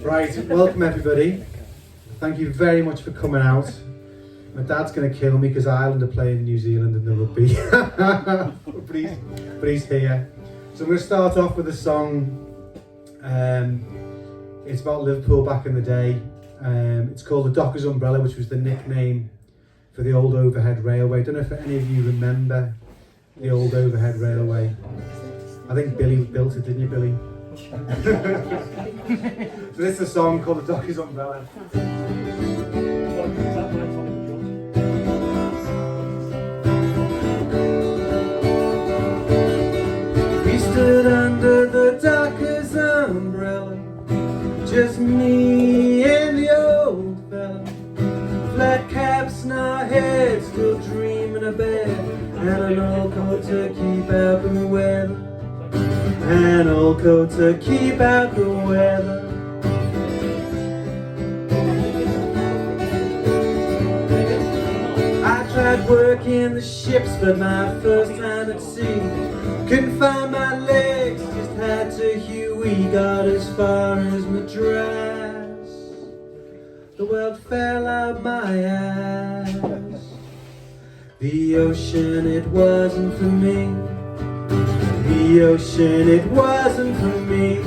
Right, welcome everybody. Thank you very much for coming out. My dad's going to kill me because Ireland are playing New Zealand in the rugby. but he's here. So I'm going to start off with a song. It's about Liverpool back in the day. It's called The Dockers Umbrella, which was the nickname for the old overhead railway. I don't know if any of you remember the old overhead railway. I think Billy built it, didn't you, Billy? So this is a song called The Dockers Umbrella. We stood under the Dockers umbrella, just me and the old fella. Flat caps in our heads, still dreaming of bed, and an old coat to keep out the weather. An old coat to keep out the weather. I tried working the ships, but my first time at sea, couldn't find my legs, just had to hew. We got as far as Madras, the world fell out my ass. The ocean, it wasn't for me. The ocean, it wasn't for me.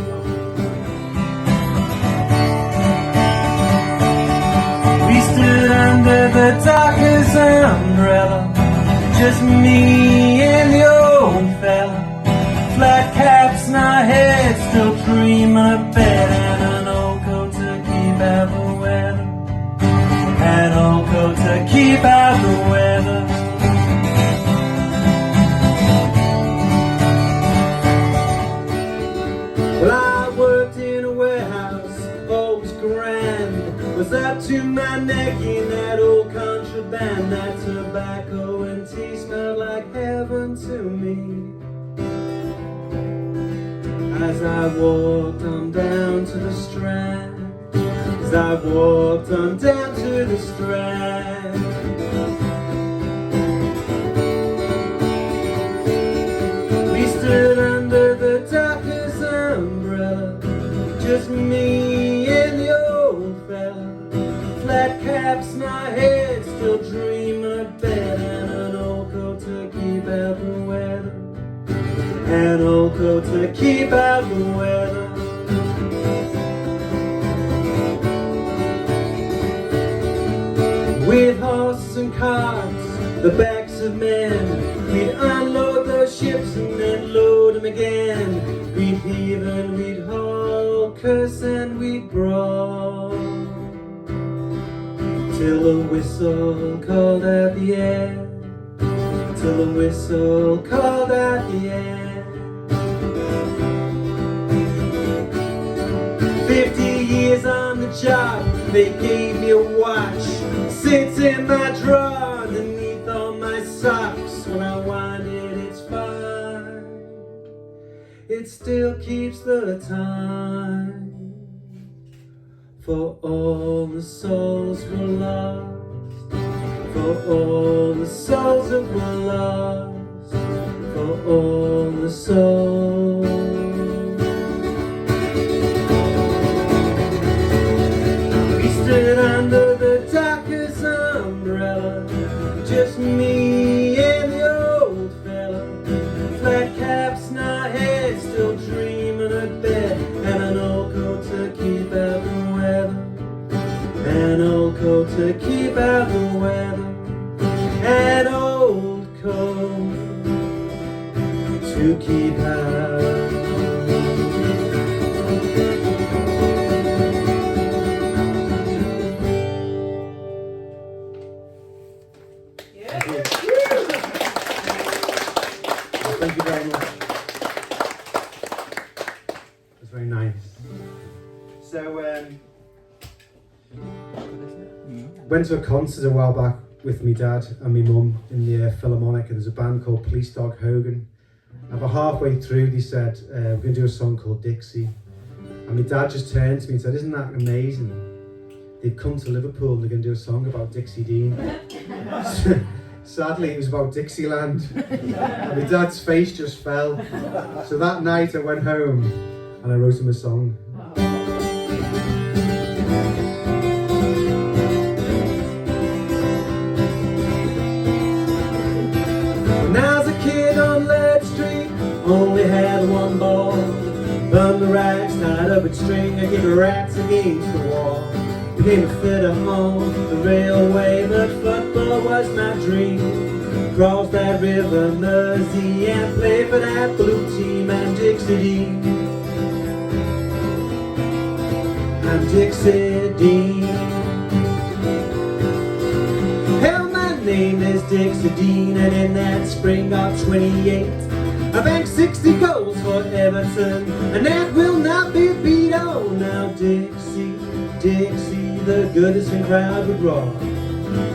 We stood under the Dockers umbrella, just me and the old fella. Flat caps in our heads, still dreaming of bed, and an old coat to keep out the weather. An old coat to keep out the weather. Well, I worked in a warehouse, always grand. Was up to my neck in that old contraband. That tobacco and tea smelled like heaven to me. As I walked on down to the Strand, as I walked on down to the Strand. We stood under the Dockers umbrella, just me and the old fella. Flat caps in our heads, still dreaming of bed, and an old coat to keep out the weather. An old coat to keep out the weather. With horses and carts, the backs of men, we'd unload those ships and then load them again. We'd heave and we'd haul, curse and we'd brawl, till the whistle called out the end. Till the whistle called out the end. 50 years on the job, they gave me a watch. Sits in my drawer underneath all my socks. When I wind it, it's fine. It still keeps the time. For all the souls were lost. For all the souls that were lost. For all the souls. We stood under the Dockers umbrella, just me and the old fella. Flat caps in our heads, still dreaming of bed, and an old coat to keep out the weather. An old coat to keep out the weather. An old coat to keep out. Thank you very much. That's very nice. So, went to a concert a while back with my dad and my mum in the Philharmonic, and there's a band called Police Dog Hogan. About halfway through, they said, we're going to do a song called Dixie. And my dad just turned to me and said, isn't that amazing? They've come to Liverpool and they're going to do a song about Dixie Dean. Sadly, it was about Dixieland. And my dad's face just fell. So that night I went home and I wrote him a song. Bum rags tied up with string, I kick rats against the wall. Became a fitter home, the railway, but football was my dream. Cross that river Mersey and play for that blue team. I'm Dixie Dean. I'm Dixie Dean. Hell, my name is Dixie Dean, and in that spring of 28, I banked 60 goals for Everton, and that will not be beat. Oh, now Dixie, Dixie, the Goodison crowd would roar.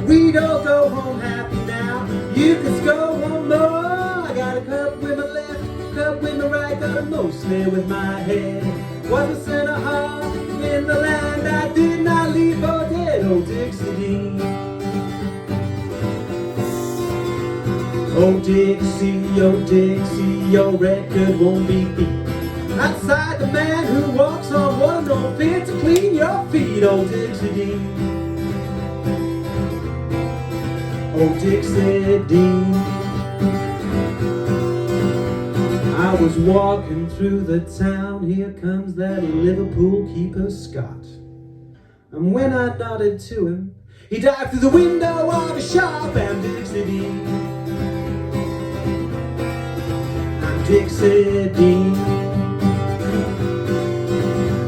We'd all go home happy now, you could score one more. I got a cup with my left, cup with my right, got a mostly with my head. Wasn't sent a half in the land, I did not leave for dead. Oh, Dixie Dean. Oh Dixie, your record won't be beat. Outside the man who walks on water, no fit to clean your feet. Oh Dixie Dean. Oh Dixie Dean. I was walking through the town, here comes that Liverpool keeper Scott. And when I nodded to him, he dived through the window of a shop. I'm Dixie Dean. Dixie Dean.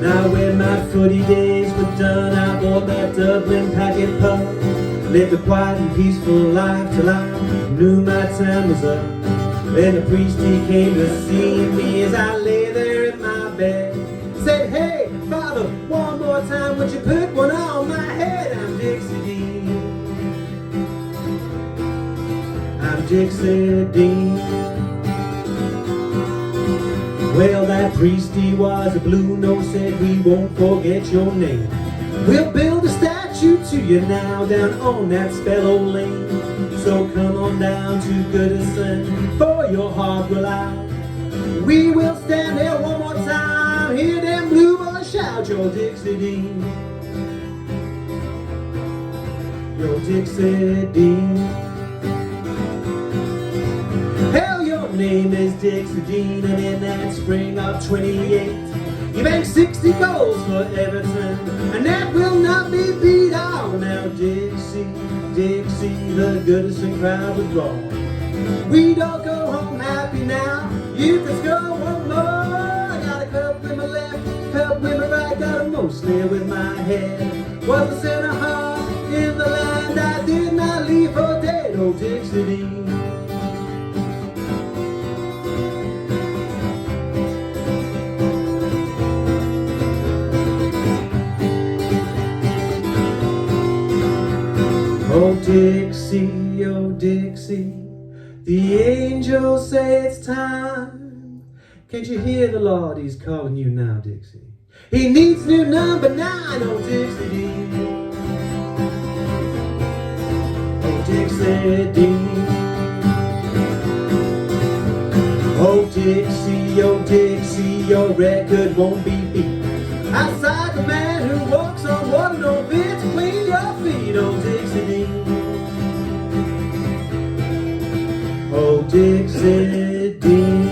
Now when my footy days were done, I bought that Dublin packet pub. Lived a quiet and peaceful life till I knew my time was up. Then the priest he came to see me as I lay there in my bed. Said, hey, Father, one more time, would you put one on my head? I'm Dixie Dean. I'm Dixie Dean. Well, that priest, he was a blue nose, said we won't forget your name. We'll build a statue to you now down on that Spellow Lane. So come on down to Goodison, for your heart will out. We will stand there one more time, hear them blue boys shout, your Dixie Dean. Your Dixie Dean. Your name is Dixie Dean, and in that spring of 28, you banked 60 goals for Everton, and that will not be beat. Oh, now Dixie, Dixie, the Goodison crowd would roar. We'd all go home happy now, you could score one more. I got a cup with my left, cup with my right, got a mostly with my head. Was a centre half in the land, I did not leave for dead. Oh, Dixie Dean. Oh Dixie, the angels say it's time. Can't you hear the Lord, he's calling you now, Dixie. He needs new number 9, oh Dixie Dean. Oh Dixie Dean. Oh Dixie, your record won't be beat. Outside the man who walks on water, no fit to clean your feet, oh Dixie Dean. Oh Dixie Dean.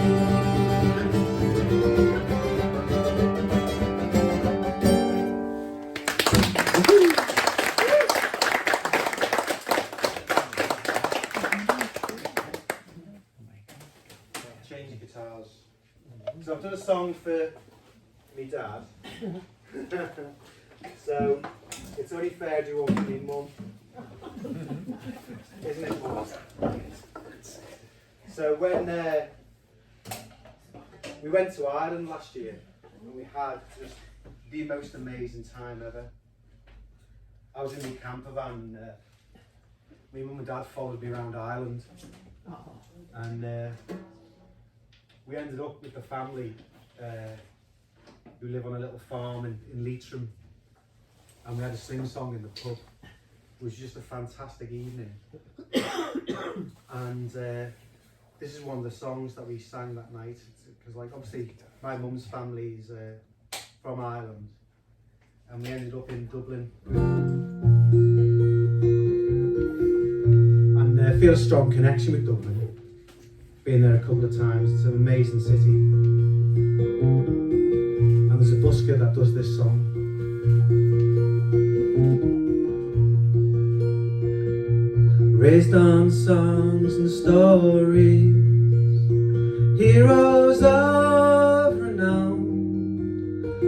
Changing guitars. So I've done a song for me dad. So it's only fair to do one for me mum. Isn't it, Paul? So when we went to Ireland last year, and we had just the most amazing time ever. I was in my camper van, my mum and dad followed me around Ireland, and we ended up with the family who live on a little farm in Leitrim, and we had a sing-song in the pub. It was just a fantastic evening. And this is one of the songs that we sang that night, because like obviously my mum's family is from Ireland, and we ended up in Dublin. And I feel a strong connection with Dublin. Been there a couple of times, it's an amazing city. that does this song. Raised on songs and stories, heroes of renown,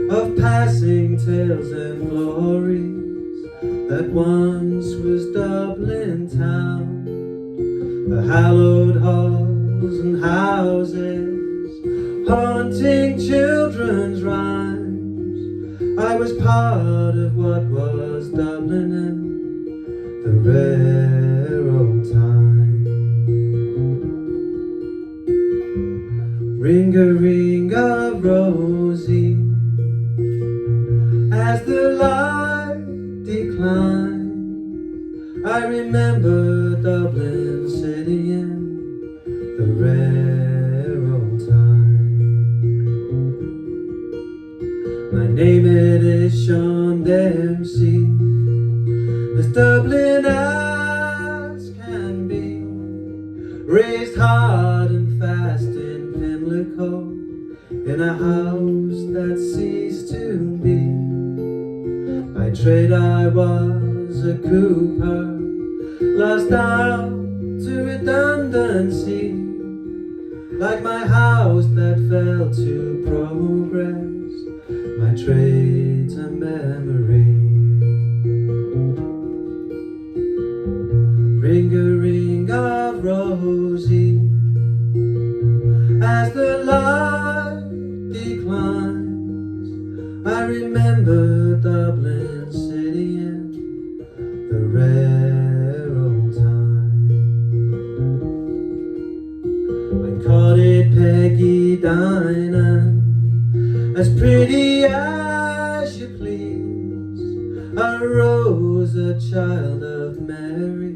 of passing tales and glories, that once was Dublin town. The hallowed halls and houses, haunting children's rhymes. I was part of what was Dublin in the rare old time. Ring-a-ring-a rosy, as the light declined, I remember Dublin city in the rare old time. My name it is Sean Dempsey, as Dublin as can be, raised hard and fast in Pimlico, in a house that ceased to be. By trade I was a cooper, lost out to redundancy, like my house that fell to progress, my trade to memory. Ring-a-ring-a rosy, as the light declines, I remember Dublin city in the rare old time. When courted Peggy Dinan, as pretty as you please, arose a child of Mary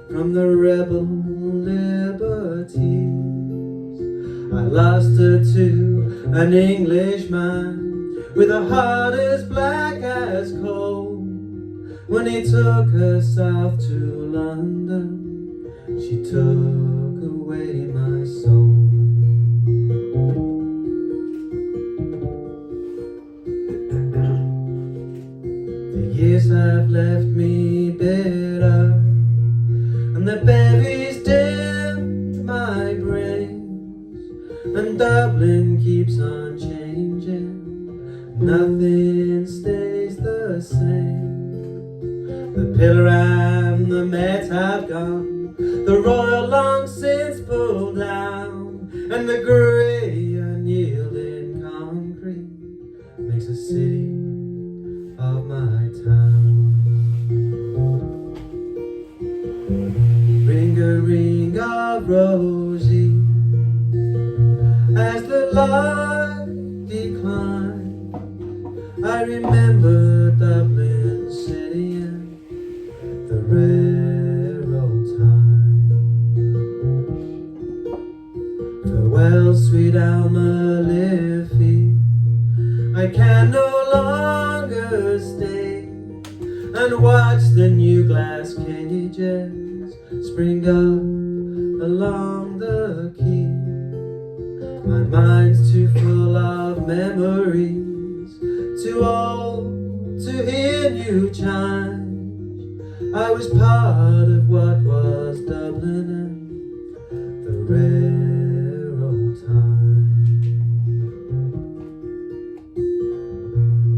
from the rebel liberties. I lost her to an Englishman with a heart as black as coal. When he took her south to London, she took away my soul. The years have left me bitter, and the berries dimmed my brains, and Dublin keeps on changing, nothing stays the same. The pillar and the Met have gone, the Royal long since pulled down, and the grey unyielding concrete makes a city of my town. Ring-a-ring-a rosy, as the light declines, I remember Dublin city in the rare old time. Farewell, sweet Alma Liffey, I can no longer stay and watch the new glass cages spring up along the quay. My mind's too full of memories, too old to hear new chimes. I was part of what was Dublin in the rare old time.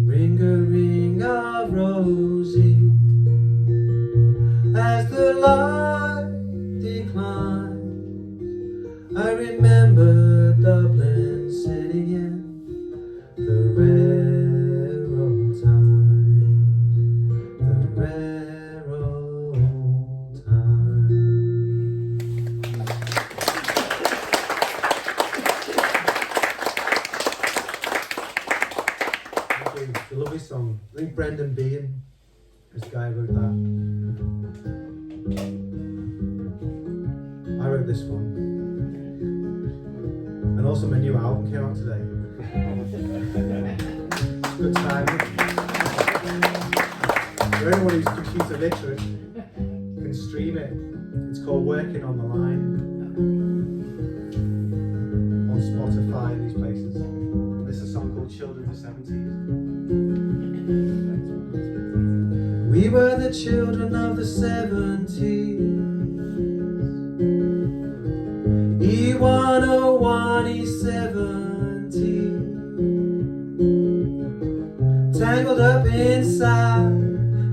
Ring-a-ring-a rosy, as the light declines, I remember Dublin city in the rare old time, the rare old time. Thank you. It's a lovely song. I think Brendan Behan, this guy wrote that. I wrote this one. And also my new album came out today. Good time. For anyone who's computer literate, you can stream it. It's called Working on the Line. On Spotify and these places. This is a song called called Children of the 70s. We were the children of the 70s. E101, E70. Tangled up inside,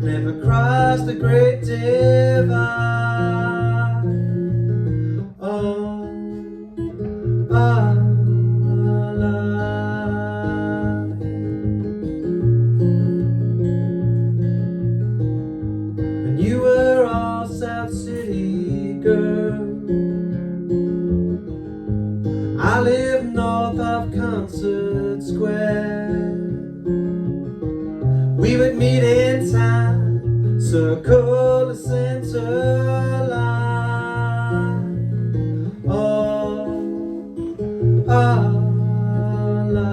never crossed the great divide. Oh, our life. And you were all South City girls. I live north of Concert Square. We would meet in town, circle the center line. Oh, our life.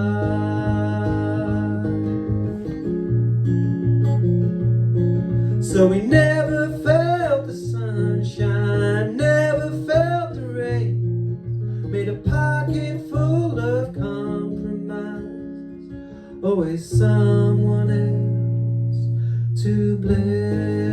So we never felt the sunshine, never felt the rain. Made a pocket full of compromise, always someone else to blame.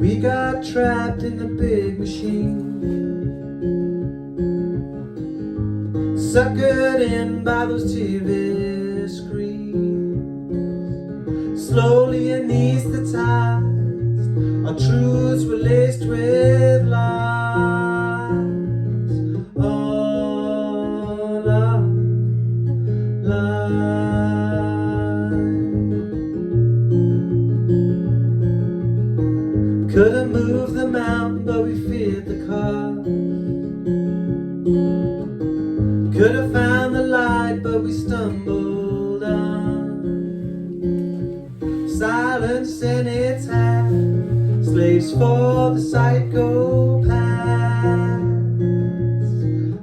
We got trapped in the big machine, suckered in by those TV screens. Slowly anesthetized, our truths were laced with lies. All our lives. Could have moved the mountain, but we feared the cost. Could have found the light, but we stumbled on. Silence in its hand, slaves for the psychopaths.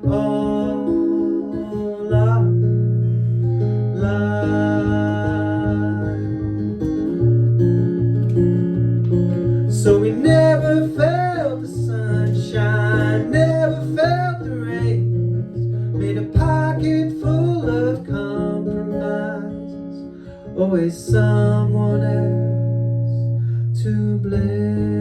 All our lives. So we never felt the sunshine, never felt the rain. Made a pocket full of compromises, always someone else to blame.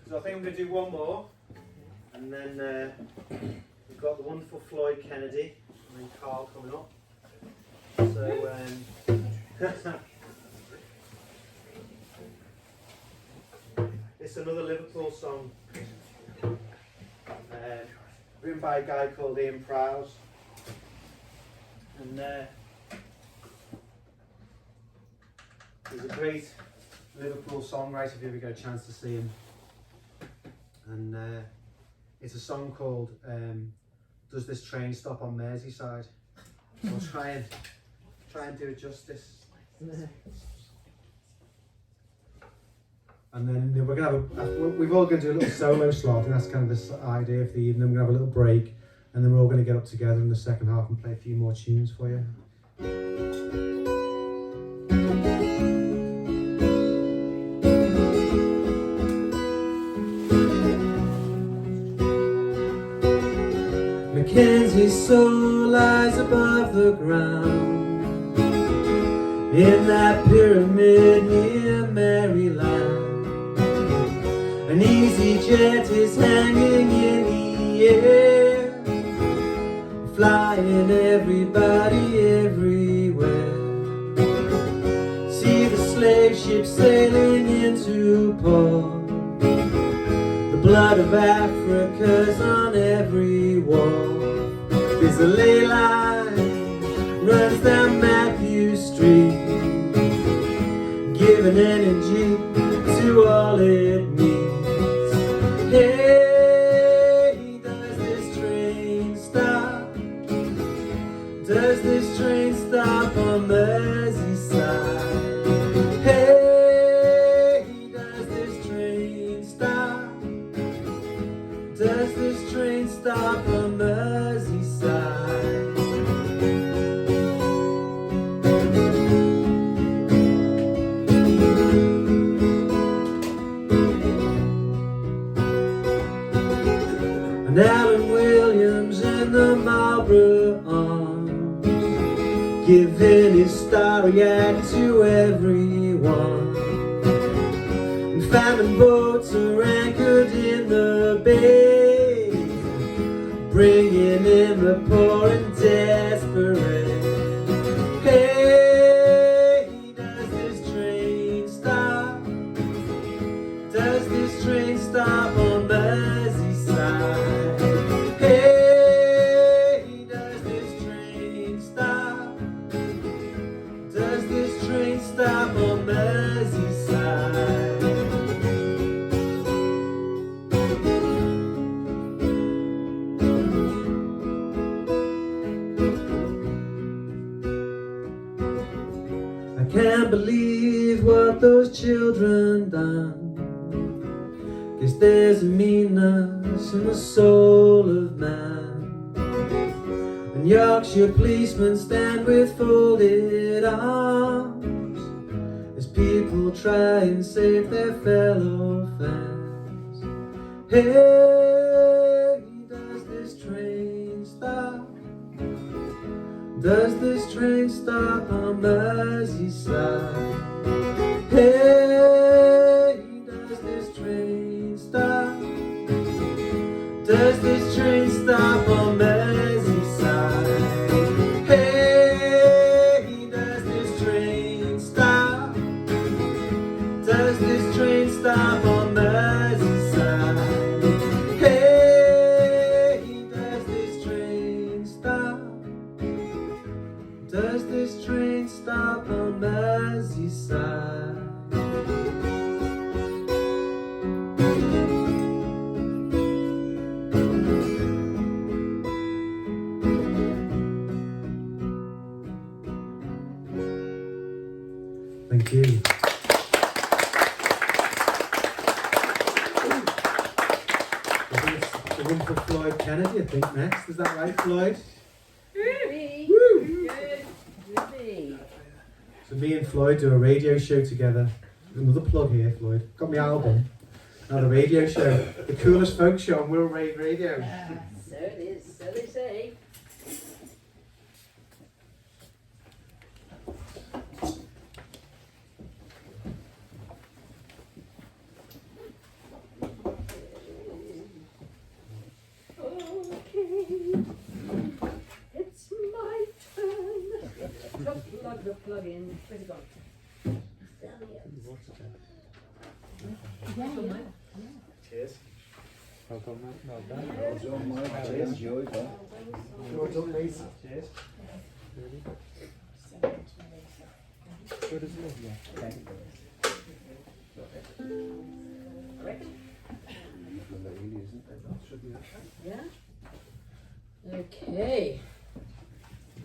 So I think I'm going to do one more, and then we've got the wonderful Flloyd Kennedy and then Carl coming up. So it's another Liverpool song, written by a guy called Ian Prowse, and he's a great Liverpool songwriter if you ever get a chance to see him. And it's a song called Does This Train Stop on Merseyside? So I'll try and do it justice. And then we're gonna have we're all gonna do a little solo slot, and that's kind of the idea of the evening. We're gonna have a little break, and then we're all gonna get up together in the second half and play a few more tunes for you. Mackenzie's soul lies above the ground, in that pyramid near Maryland. An easy jet is hanging in the air, flying everybody everywhere. See the slave ship sailing into port, the blood of Africa's on every wall. There's a ley line runs down Matthew Street, giving energy to all it needs. Hey, does this train stop? Does this train stop on Merseyside? Hey, does this train stop? Does this train stop on Merseyside? And Alan Williams in the Marlborough Arms, giving his starry act to everyone. And famine boats are anchored in the bay, bringing in the poor and desperate. Hey, does this train stop? Does this train stop on Merseyside? Hey, does this train stop? Does this train stop on Merseyside? I can't believe what those children done. Guess there's a meanness in the soul of man. And Yorkshire policemen stand with folded arms as people try and save their fellow fans. Hey, does this train stop? Does this train stop on Merseyside? Hey, does this train stop? Does this train stop on Merseyside? Hey, does this train stop? Does this train stop on Merseyside? Hey, does this train stop? Does this train stop on Merseyside? Thank you. The one for Flloyd Kennedy, I think, next. Is that right, Flloyd? So me and Flloyd do a radio show together. Another plug here, Flloyd. Got my album. Now the radio show. The coolest folk show on Will Rave Radio. So it is, so they say. It's my turn. Plug the plug in. Where's it gone? Down here. Cheers. Well done, mate. Well done. Cheers. Well done, mate. Cheers. Good as well, yeah. I reckon. Yeah? Okay.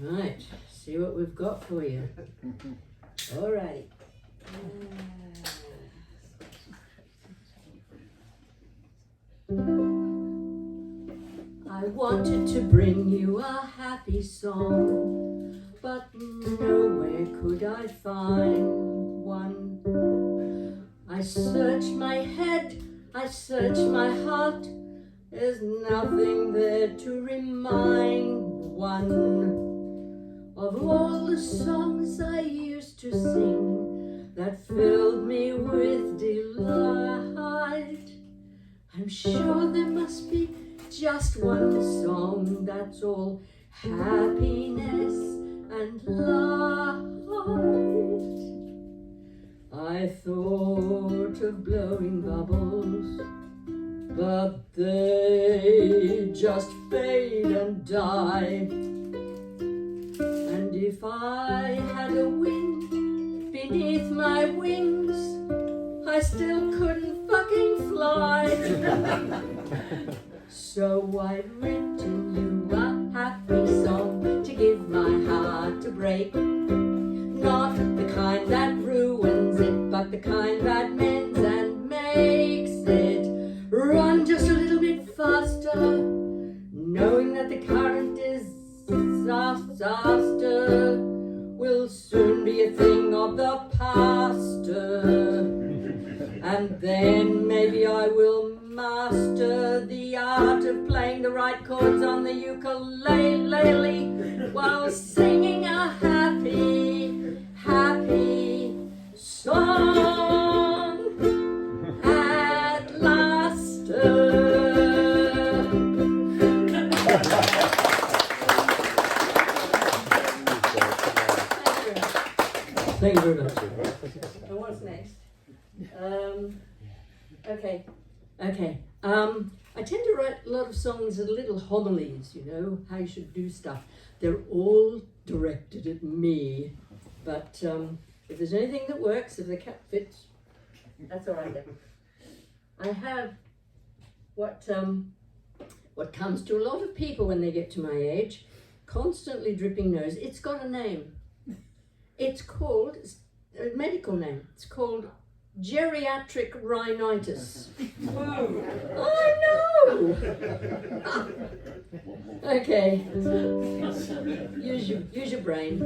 Right, see what we've got for you. Alrighty. I wanted to bring you a happy song, but nowhere could I find one. I searched my head, I searched my heart, there's nothing there to remind one of all the songs I used to sing that filled me with delight. I'm sure there must be just one song that's all happiness and light. I thought of blowing bubbles, but they just fade and die. if I had a wind beneath my wings, I still couldn't fucking fly. So I've written you a happy song to give my heart a break. Not the kind that ruins it, but the kind that mends and makes it run just a little bit faster, knowing that the current disaster will soon be a thing of the past. And then maybe I will master the art of playing the right chords on the ukulele while singing a happy, happy song at last. Thank you very much. And what's next? Okay. I tend to write a lot of songs as little homilies, you know, how you should do stuff. They're all directed at me, but if there's anything that works, if the cat fits, that's all right then. I have what comes to a lot of people when they get to my age, constantly dripping nose. It's got a name. It's called, a medical name, it's called geriatric rhinitis. Whoa! I know! Okay. Use your brain.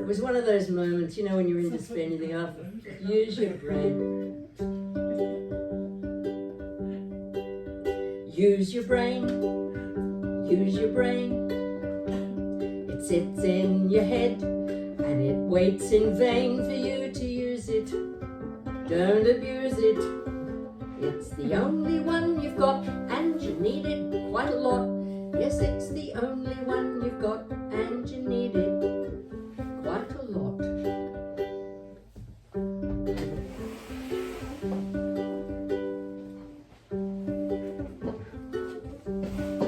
It was one of those moments, you know, when you're in despair and you think, oh, use your brain. Use your brain. Use your brain. It sits in your head and it waits in vain for you to use it. Don't abuse it. It's the only one you've got and you need it quite a lot. Yes, it's the only one you've got and you need it quite a lot.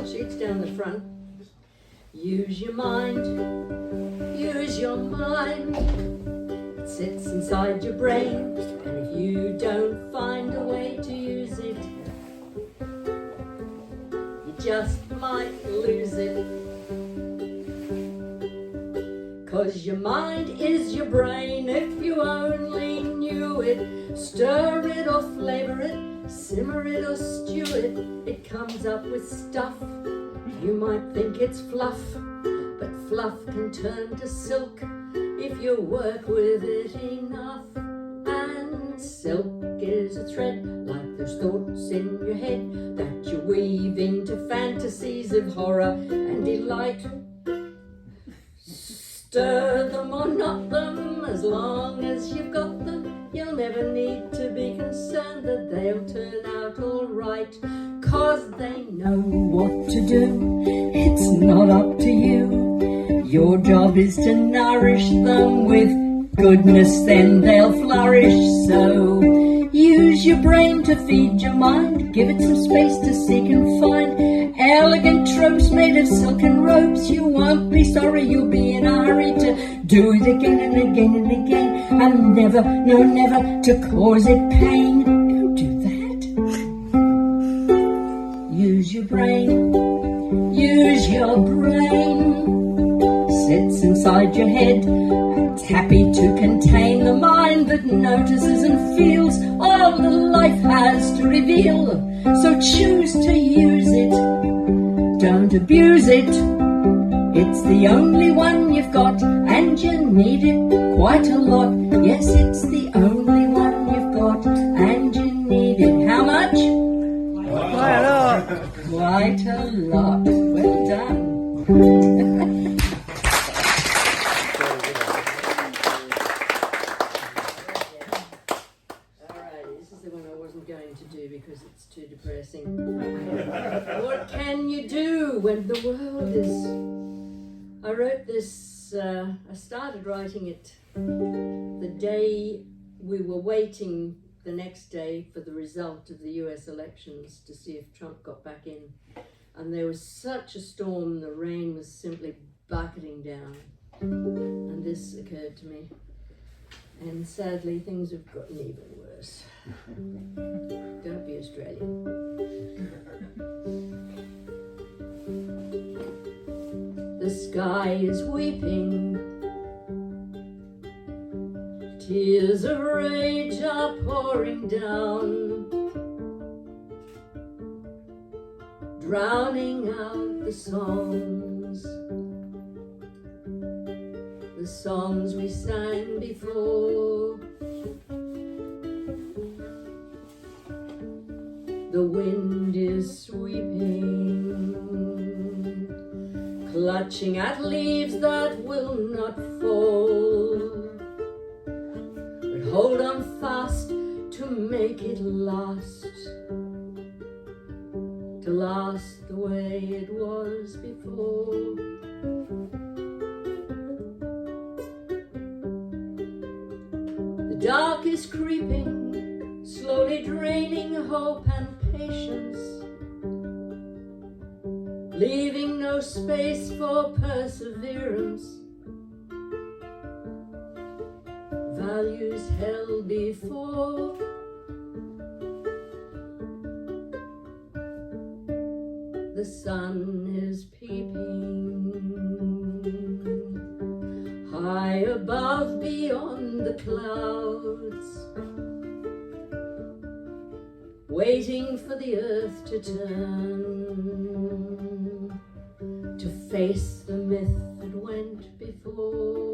Sheets down the front. Use your mind. Use your mind. It sits inside your brain. And if you don't find a way to use it, you just might lose it. 'Cause your mind is your brain if you only knew it. Stir it or flavor it, simmer it or stew it. It comes up with stuff. You might think it's fluff, but fluff can turn to silk if you work with it enough. And silk is a thread like those thoughts in your head that you weave into fantasies of horror and delight. Stir them or not them, as long as you've got them, you'll never need to be concerned that they'll turn out all right. 'Cause they know what to do, it's not up to you. Your job is to nourish them with goodness, then they'll flourish. So use your brain to feed your mind, give it some space to seek and find elegant tropes made of silken ropes. You won't be sorry, you'll be in a hurry to do it again and again and again, and never, no never, to cause it pain. Don't do that. Use your brain. Use your brain. Sits inside your head. It's happy to contain the mind that notices and feels all that life has to reveal. So choose to use it. Don't abuse it. It's the only one you've got and you need it quite a lot. Yes, it's the only one you've got and you need it. How much? Quite a lot. Quite a lot. Well done. Because it's too depressing. What can you do when the world is... I wrote this, I started writing it the day we were waiting the next day for the result of the US elections to see if Trump got back in. And there was such a storm, the rain was simply bucketing down. And this occurred to me. And sadly, things have gotten even worse. Don't be Australian. The sky is weeping. Tears of rage are pouring down, drowning out the songs we sang before. The wind is sweeping, clutching at leaves that will not fall. But hold on fast to make it last, to last the way it was before. The dark is creeping, slowly draining hope and patience, leaving no space for perseverance. Values held before, the sun is peeping high above beyond the clouds, waiting for the earth to turn, to face the myth that went before.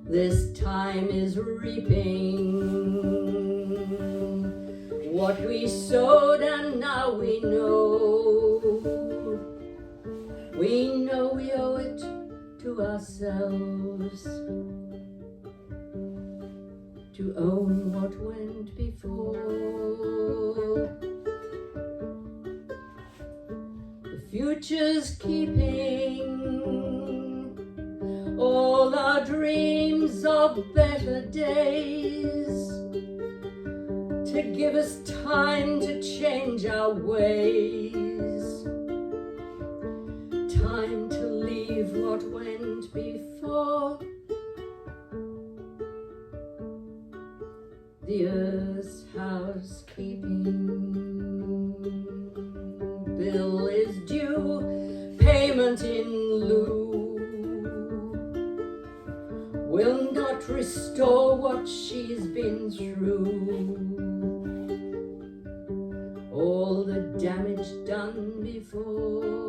This time is reaping what we sowed, and now we know we owe it to ourselves to own what went before. The future's keeping all our dreams of better days, to give us time to change our ways, time to leave what went before. The earth's housekeeping bill is due, payment in lieu will not restore what she's been through, all the damage done before.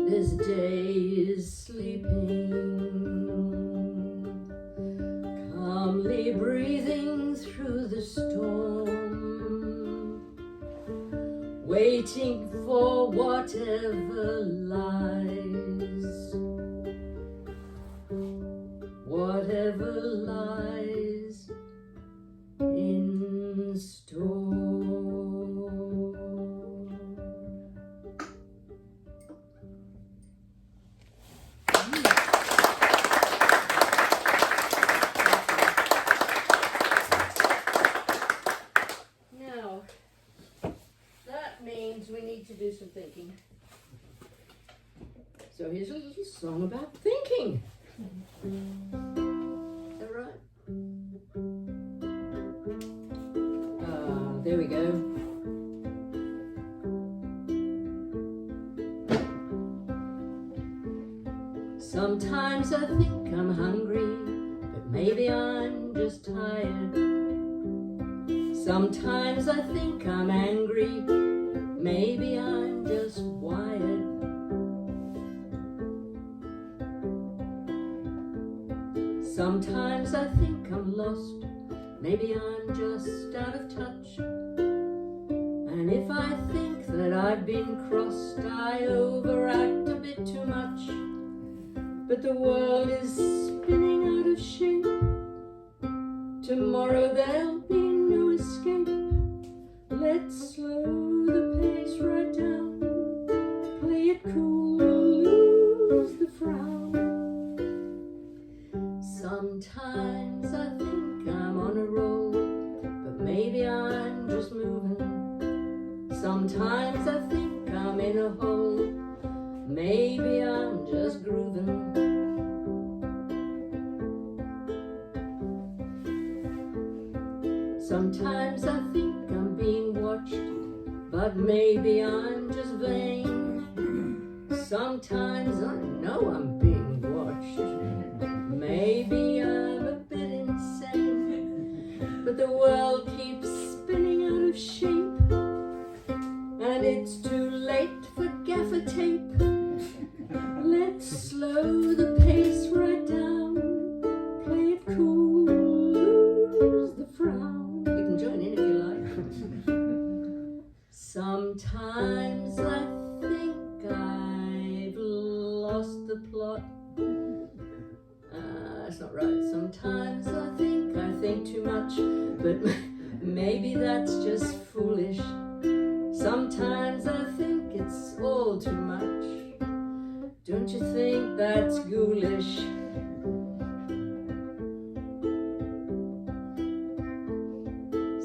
This day is sleeping, calmly breathing through the storm, waiting for whatever lies, whatever lies in store. Now, that means we need to do some thinking. So here's a little song about thinking. Is that right? There we go. Sometimes I think I'm hungry, but maybe I'm just tired. Sometimes I think I'm angry, maybe I'm just wired. Sometimes I think I'm lost, maybe I'm just out of touch. And if I think that I've been crossed, I overact a bit too much. But the world is spinning out of shape. Tomorrow there'll be no escape. Let's slow the pace right down, play it cool, lose the frown. Sometimes I think I'm on a roll, but maybe I'm just moving Sometimes I think I'm in a hole. Maybe I'm just grooving. Sometimes I think I'm being watched, but maybe I'm just vain. Sometimes I know I'm being watched. Maybe I'm a bit insane. But the world keeps spinning out of shape, and it's too late for gaffer tape. Let's slow the pace right down. Play it cool, lose the frown. You can join in if you like. Sometimes I think I've lost the plot. That's not right. Sometimes I think too much, but maybe that's just foolish. Sometimes I think it's all too much. Don't you think that's ghoulish?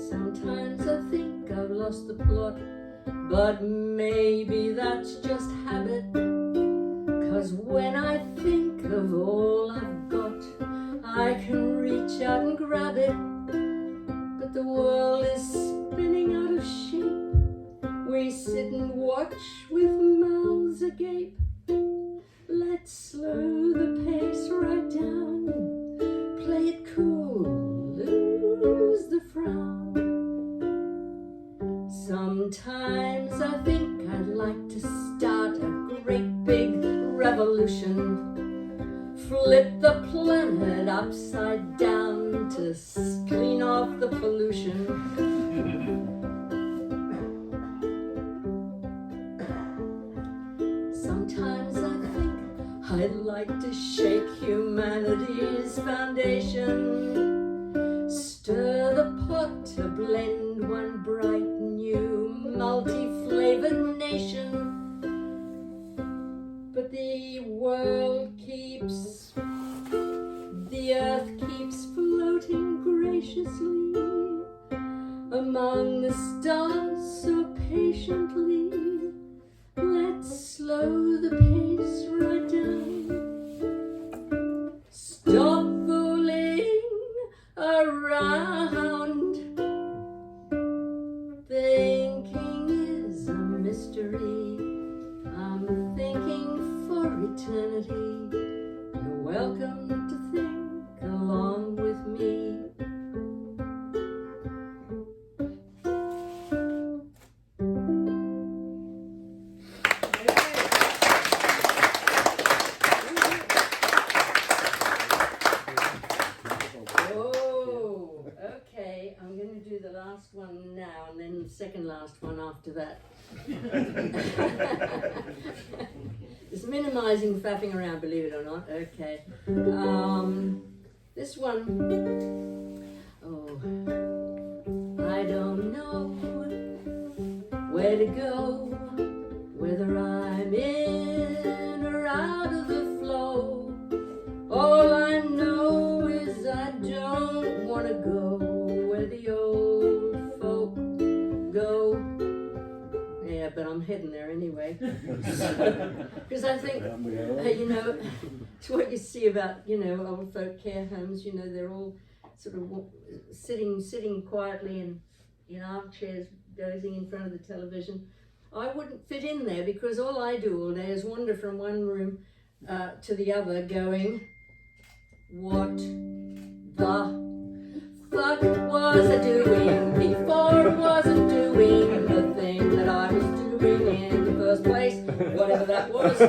Sometimes I think I've lost the plot, but maybe that's just habit. 'Cause when I think of all I've got, I can reach out and grab it. But the world is spinning out of shape. We sit and watch with mouths agape. Let's slow the pace right down. Play it cool, lose the frown. Sometimes I think I'd like to start a great big revolution. Flip the planet upside down to clean off the pollution. Sometimes I think I'd like to shake humanity's foundation. Stir the pot to blend one bright new multi-flavored nation. But the world keeps, the earth keeps floating graciously among the stars so patiently. Let's slow the pace right down. Stop fooling around. Thinking is a mystery. I'm thinking for eternity. You're welcome to think along with me. One now and then the second last one after that. It's minimizing faffing around, believe it or not. Okay. This one. Oh, I don't know where to go, whether I'm in or out of the flow. All I know is I don't want to go where the old folk go. Yeah, but I'm heading there anyway. Because I think, you know, it's what you see about, you know, old folk care homes. You know, they're all sort of sitting quietly in armchairs, dozing in front of the television. I wouldn't fit in there because all I do all day is wander from one room to the other going, what the fuck was I doing before I wasn't doing the thing that I was doing in the first place, whatever that was.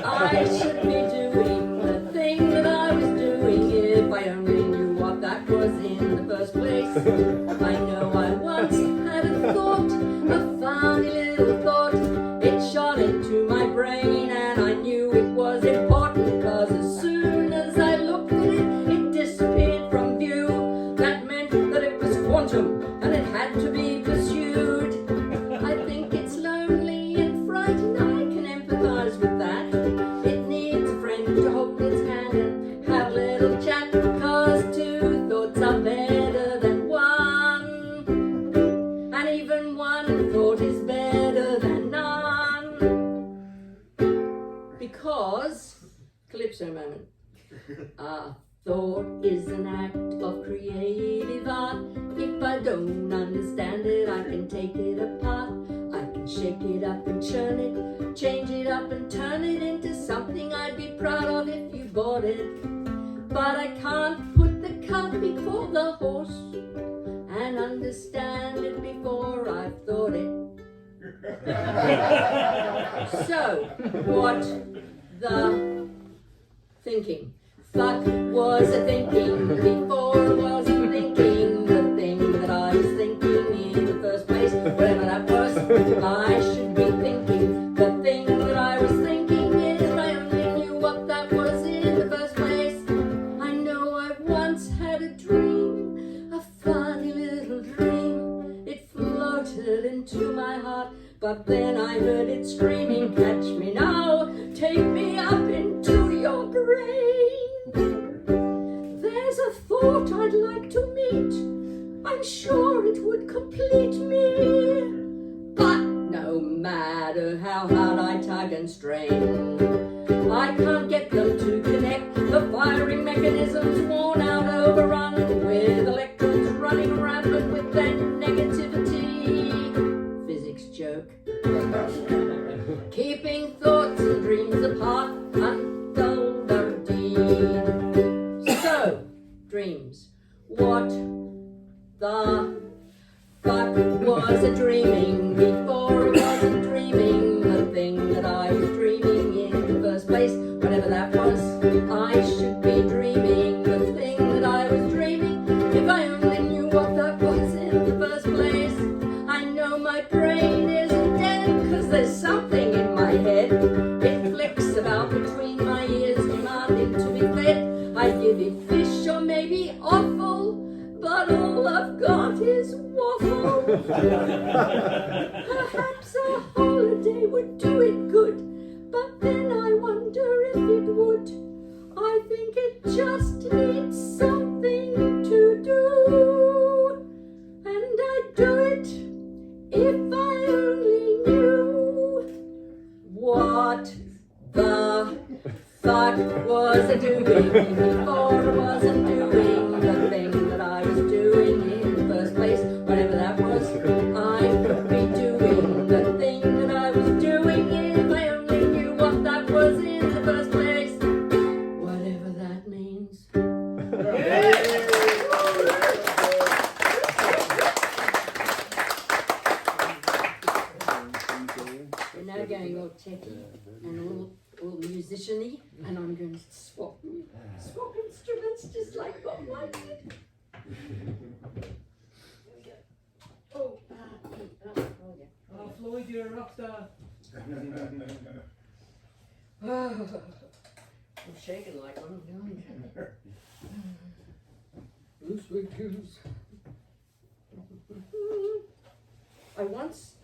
I should be doing the thing that I was doing if I only knew what that was in the first place. I know I once had a thought, a funny little thought. It shot into my brain and I knew it was important, because as soon as I looked at it, it disappeared from view. That meant that it was quantum and it had to be pursued. I think it's lonely and frightened, I can empathize with that. It needs a friend to hold its hand and have a little chat, because two thoughts are better than one. one thought is better than none. Because, calypso moment, a thought is an act of creative art. If I don't understand it, I can take it apart. I can shake it up and churn it, change it up and turn it into something I'd be proud of if you bought it. But I can't put the cart before the horse and understand it before I've thought it. So, what the thinking? Fuck was a thinking before I wasn't thinking the thing that I was thinking in the first place. Whatever that was, I should be thinking the thing that I was thinking if I only knew what that was in the first place. I know I once had a dream, a funny little dream. It floated into my heart, but then I heard it screaming, catch me now, take me up into your brain. There's a thought I'd like to meet, I'm sure it would complete me. But no matter how hard I tug and strain, I can't get them to connect. The firing mechanism's worn out, overrun with electrons running rampant with their negativity. Physics joke. Keeping thoughts and dreams apart until they're deed. So, dreams. What the fuck was a dreaming before it wasn't dreaming the thing that I was dreaming in the first place? Whatever that was, I should be dreaming the thing that I was dreaming if I only knew what that was in the first place. I know my brain isn't dead, cause there's something in my head. It flicks about between my ears, demanding to be fed. I give it fish or maybe offal, but all I've got is waffle. Perhaps a holiday would do it good, but then I wonder if it would. I think it just needs something to do, and I'd do it if I only knew what the fuck was I doing before I wasn't doing the thing that I was doing in the first place. Whatever that was, I could be doing the thing that I was doing if I only knew what that was in the first place. Whatever that means. We're now going all techie and all musician-y, and I'm going to swap instruments just like Bob White did. Oh, yeah. Oh, Flloyd, you're a rock star. I'm shaking like one. Blue sweet goose. I once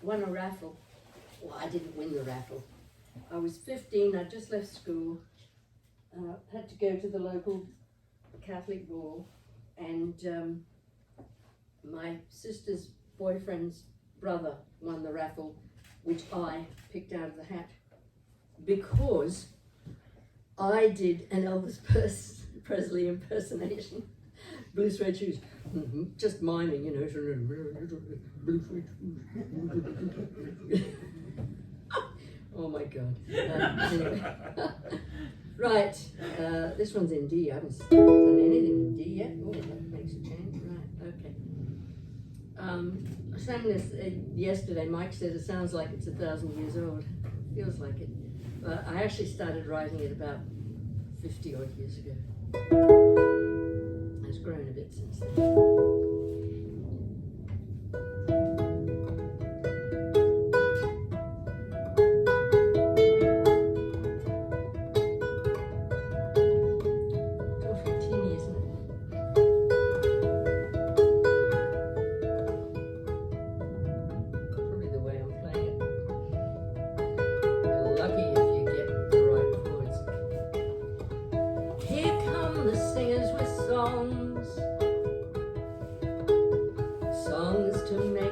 won a raffle. Well, I didn't win the raffle. I was 15, I just left school, had to go to the local Catholic ball, and my sister's boyfriend's brother won the raffle, which I picked out of the hat, because I did an Elvis Presley impersonation. Blue suede shoes, just miming, you know. Blue suede shoes. Oh my God. Anyway. Right, this one's in D. I haven't done anything in D yet. Oh, that makes a change. Right, okay. I sang this yesterday. Mike said it sounds like it's 1,000 years old. Feels like it. But I actually started writing it about 50 odd years ago. It's grown a bit since then.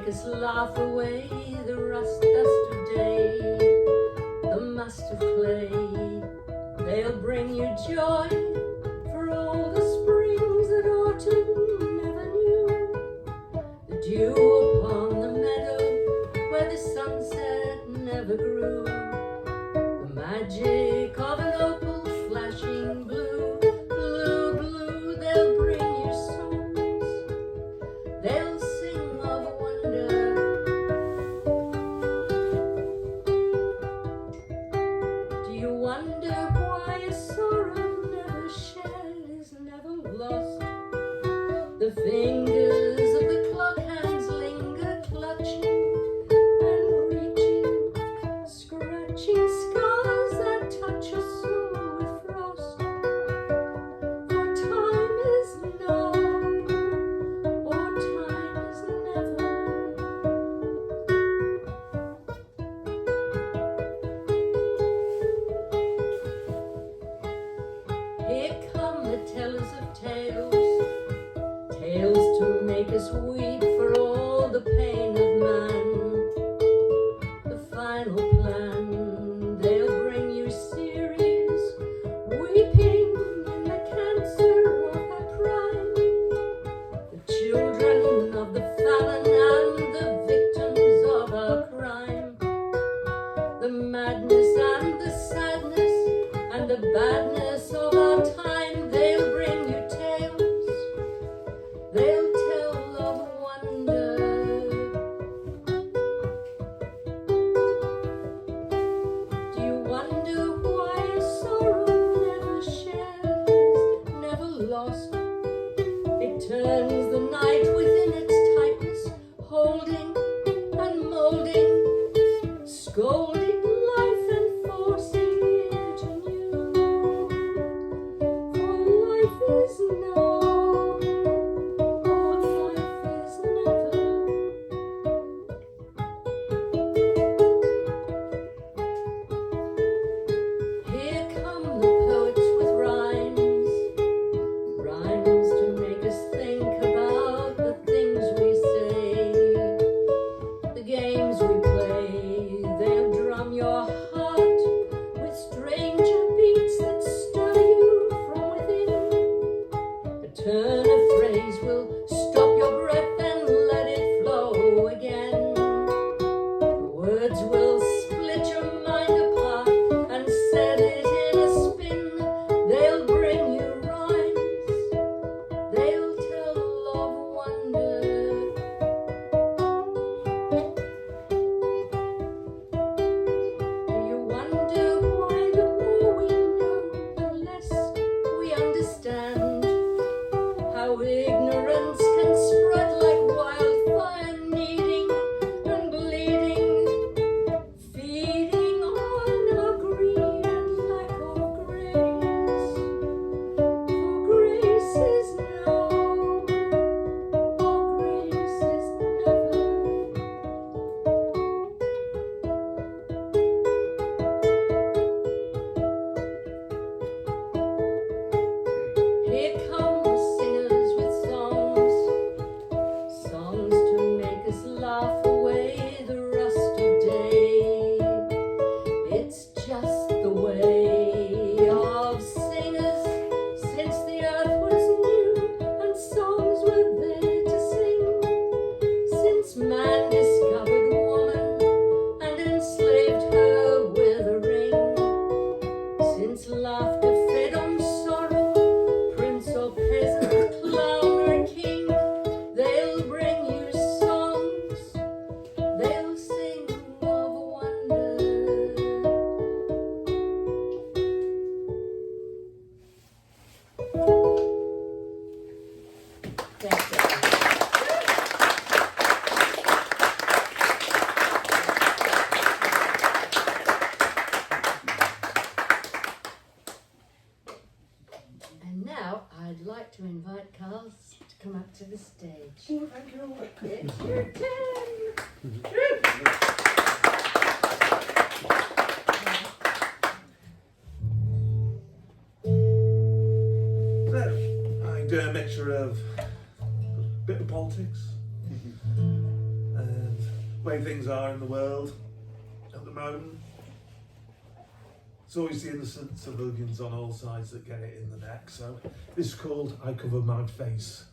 make us laugh away the rust dust of day, the must of clay. They'll bring you joy for all the springs that autumn never knew. The dew upon the meadow where the sunset never grew. The magic of an opal flashing blue, blue, blue. They'll bring you songs. They'll sing of wonder. Do you wonder why a sorrow never shared is never lost? The fingers of the clock hands linger clutching and reaching, scratching scars that touch your soul with frost. For time is now, or time is never. Here come the tellers of tales, tales to make us weep for all the pain of man. The final plan, they'll bring you series, weeping in the cancer of their prime. The children of the fallen and the victims of our crime. The madness and the sadness and the badness of our time. They'll bring you tales. They'll tell of wonder. Do you wonder why a sorrow never shared is never lost? It turns the night within its tightness, holding and molding, scolding life and forcing it anew. For life is now, or life is never. Here come the poets with rhymes, rhymes to make us think about the things we say, the games we play. They'll drum your heart with stranger beats that stir you from within. A turn of phrase will stop your breath and let it flow again. The words will split your mind apart and set it in a spin. They'll bring you rhymes. They'll tell of wonder. Do you wonder why the more we know, the less we understand? How ignorance can spread like wildfire, kneading and bleeding, feeding on our greed and lack of grace. For grace is now, or grace is never. Here come the singers with songs, songs to make us laugh away the rust of day. It's just the way of singers since the earth was new and songs were there to sing. Since man discovered woman and enslaved her with a ring. Since laughter fed on sorrow, prince or peasant, clown or king. They'll bring you songs. They'll sing of wonder. Thank you. And now I'd like to invite Carl to come up to the stage. Oh, thank you. It's your turn. So, I do a mixture of a bit of politics, way things are in the world at the moment. It's always the innocent civilians on all sides that get it in the neck. So this is called I Cover My Face.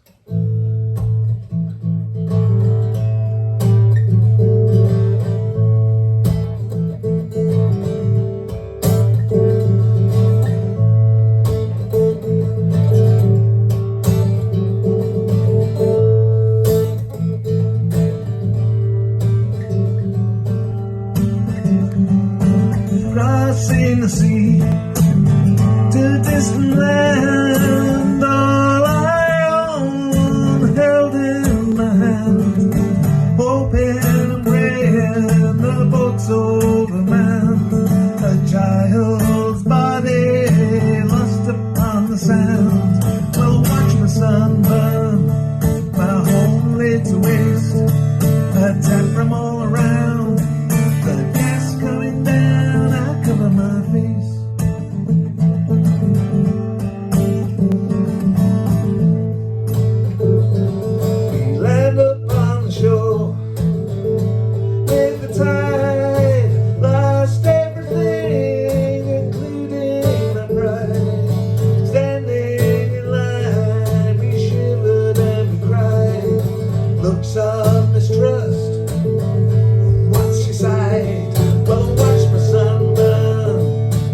Crossing the sea to a distant land, all I own held in my hand, hoping and praying the boat's overmanned, a child's body lost upon the sand. Will watch my sun burn, my home laid to waste, a tent from all around, the gas coming down, I cover my face. We land upon the shore with the tide, lost everything, including my pride. Standing in line, we shivered and we cried. Looks of mistrust, once she sighed. Well, watch my sun burn,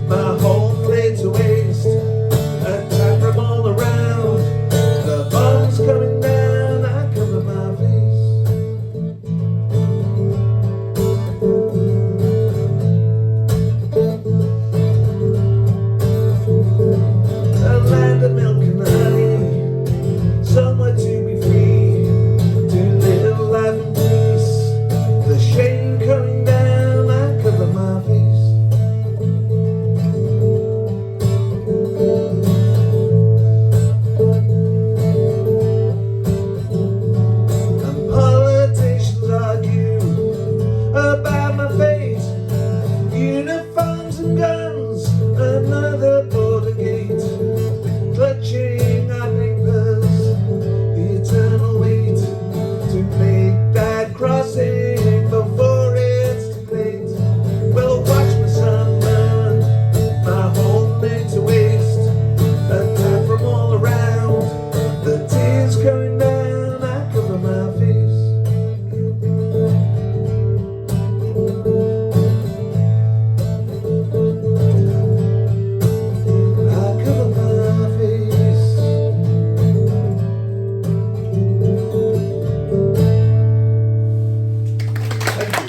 my home laid to waste, attack from all around, the bombs coming down, I cover my face. A land of milk and honey, somewhere to be free, to live life in peace, the shame coming down, I cover my face. And politicians argue about my fate, uniforms and guns, another border gate, clutching our papers, the eternal wait to make that crossing before it's too late. Well, watch my sun burn, my home laid to waste, attack from all around, the tears coming down, I cover my face. I cover my face. Thank you.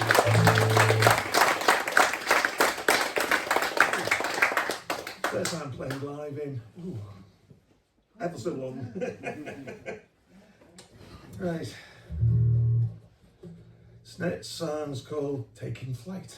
First time playing live in ever so long. Right. This next song's called Taking Flight.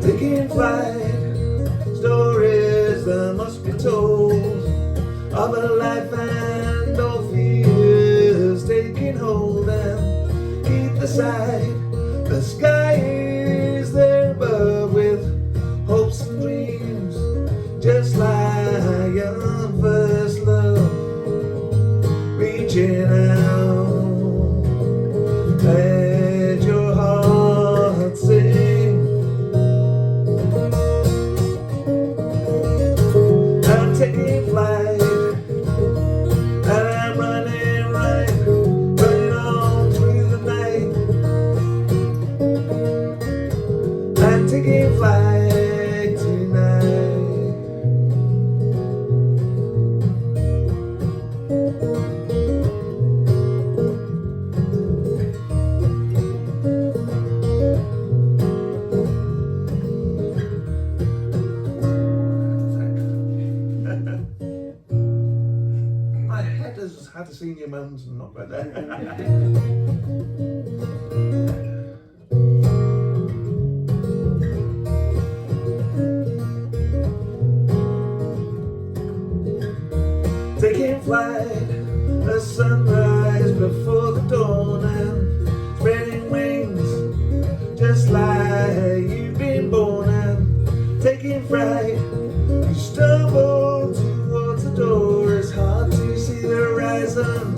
Taking flight, stories that must be told of a life and all fears taking hold, and keep aside the sky is there above with hopes and dreams, just like your first love, reaching out, let your heart sing. I'm taking flight, and I'm running right, running on through the night. I'm taking flight tonight. questions and not read them. Taking flight, a sunrise before the dawn and spreading wings just like you've been born and taking fright. You stumble towards the door. It's hard to see the horizon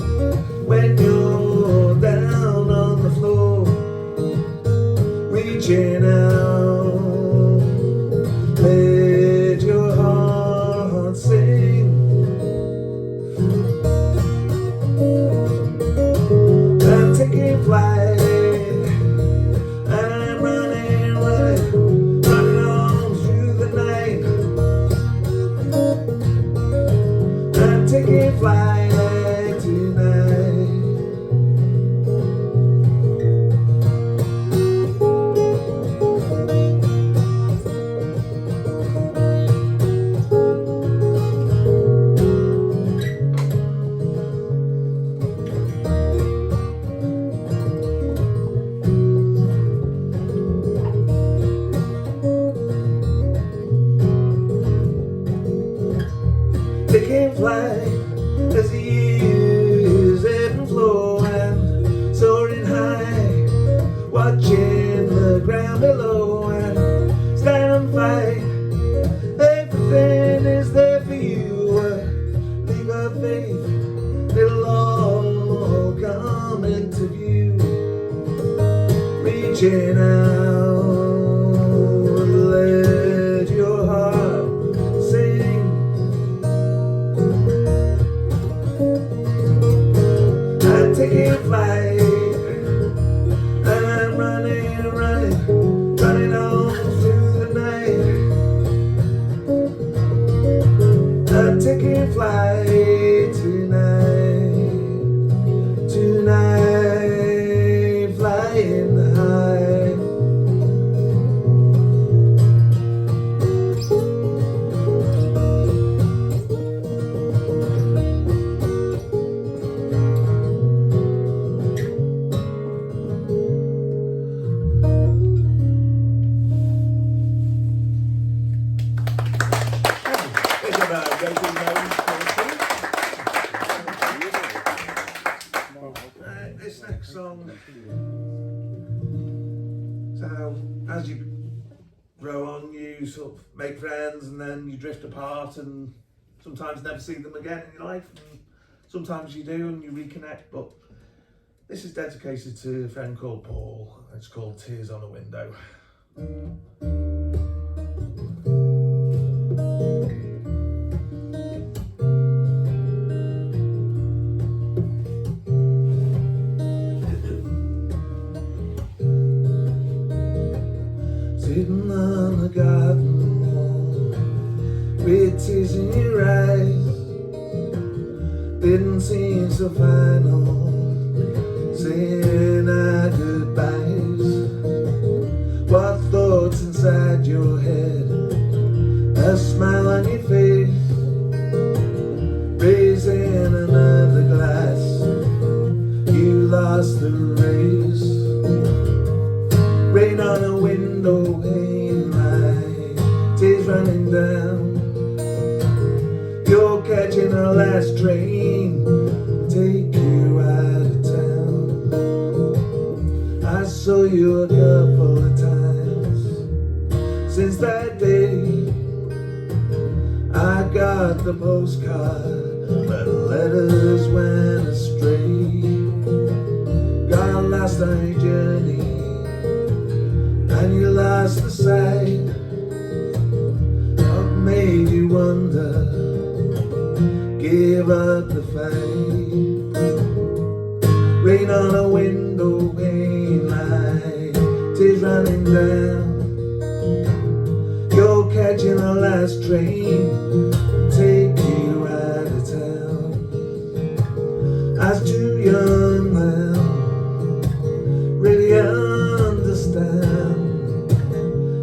when you're down on the floor, reaching out, let your heart sing. I'm taking flight, I'm running, running on through the night. I'm taking flight tonight. Taking flight as the years ebb and flow and soaring high, watching the ground below and stand fight. Everything is there for you. Leave a faith, it'll all come into view. Reaching out, let your heart sing. I'm taking flight, I'm running, running, running on through the night. I'm taking flight tonight, tonight, flying high. This next song, so as you grow on, you sort of make friends and then you drift apart and sometimes never see them again in your life, and sometimes you do and you reconnect, but this is dedicated to a friend called Paul. It's called Tears on a Window. Sitting on the garden wall with tears in your eyes, didn't seem so final, saying our goodbyes. What thoughts inside your head, a smile on your face, raising another glass, you lost the race. Rain on a window pane, my tears running down. You're catching a last train, take you out of town. I saw you a couple of times since that day. I got the postcard, but the letters went astray. Got lost on your journey, and you lost the sight. What made you wonder, give up the fight? Rain on a window pane, my tears running down. You're catching a last train, take you out of town. I was too young then, really understand.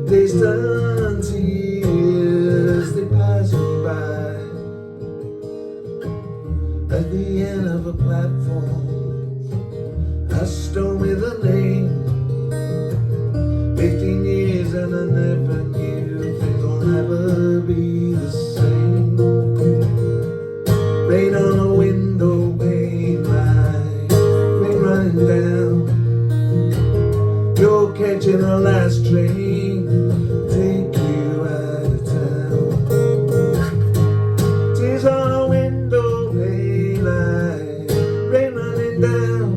Days turn to years, they pass me by. At the end of a platform, You're catching the last train, take you out of town. Tears on a window, pane light, rain running down.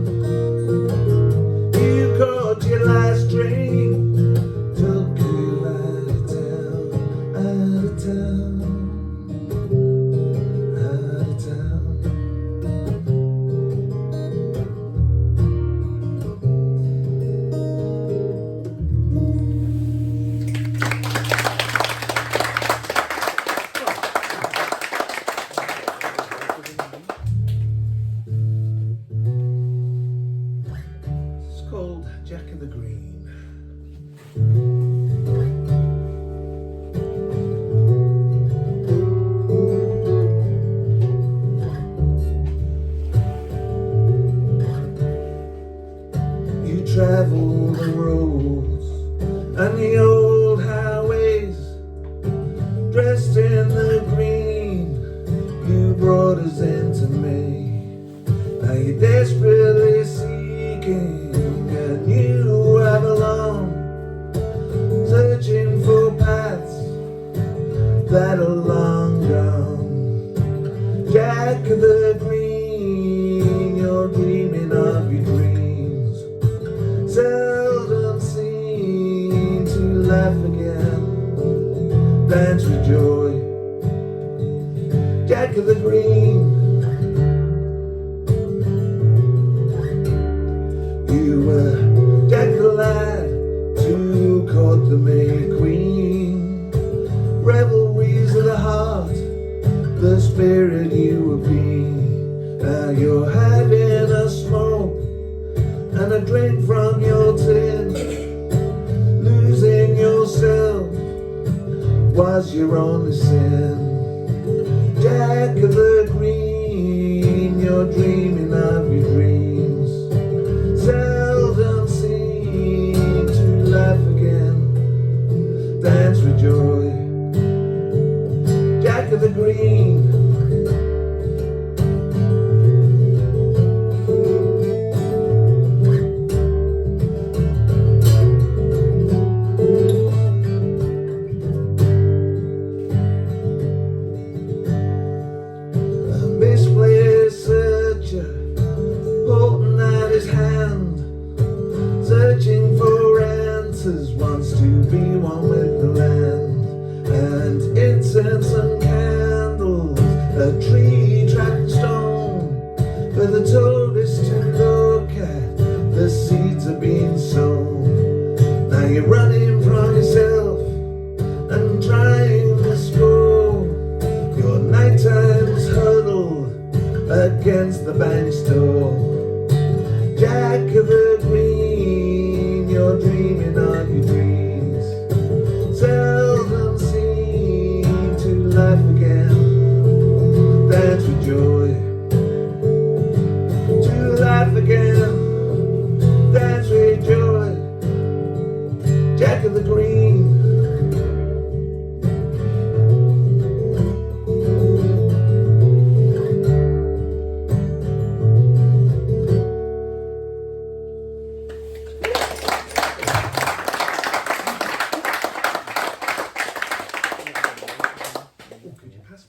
You caught your last train, took you out of town, out of town, out of town. It's called Jack of the Green. You travel the roads and the old highways, dressed in the green. You brought us into May. Now you're desperately seeking a new Avalon, searching for paths that are long gone. Jack of the Green, you're dreaming of your dreams, seldom seen to laugh again, dance with joy. Jack of the Green, you were Jack the lad to court the May Queen. Revelries of the heart, the spirit you would be. Now you're having a smoke and a drink from your tin. Losing yourself was your only sin. Jack of the Green, you're dreaming of your dreams, seldom seen to laugh again, dance with joy. Jack of the Green, a misplaced searcher, holding out his hand, searching for answers, wants to be one with the land. And incense and candles, a tree trapped stone, for the tourists to look at, the seeds are being sown. Now you're running from yourself and trying to score. Your nighttime's huddled against the bank store. Jack of the Green, you're dreaming of your dreams, seldom seen to laugh again, dance with joy. To laugh again, dance with joy. Jack of the Green.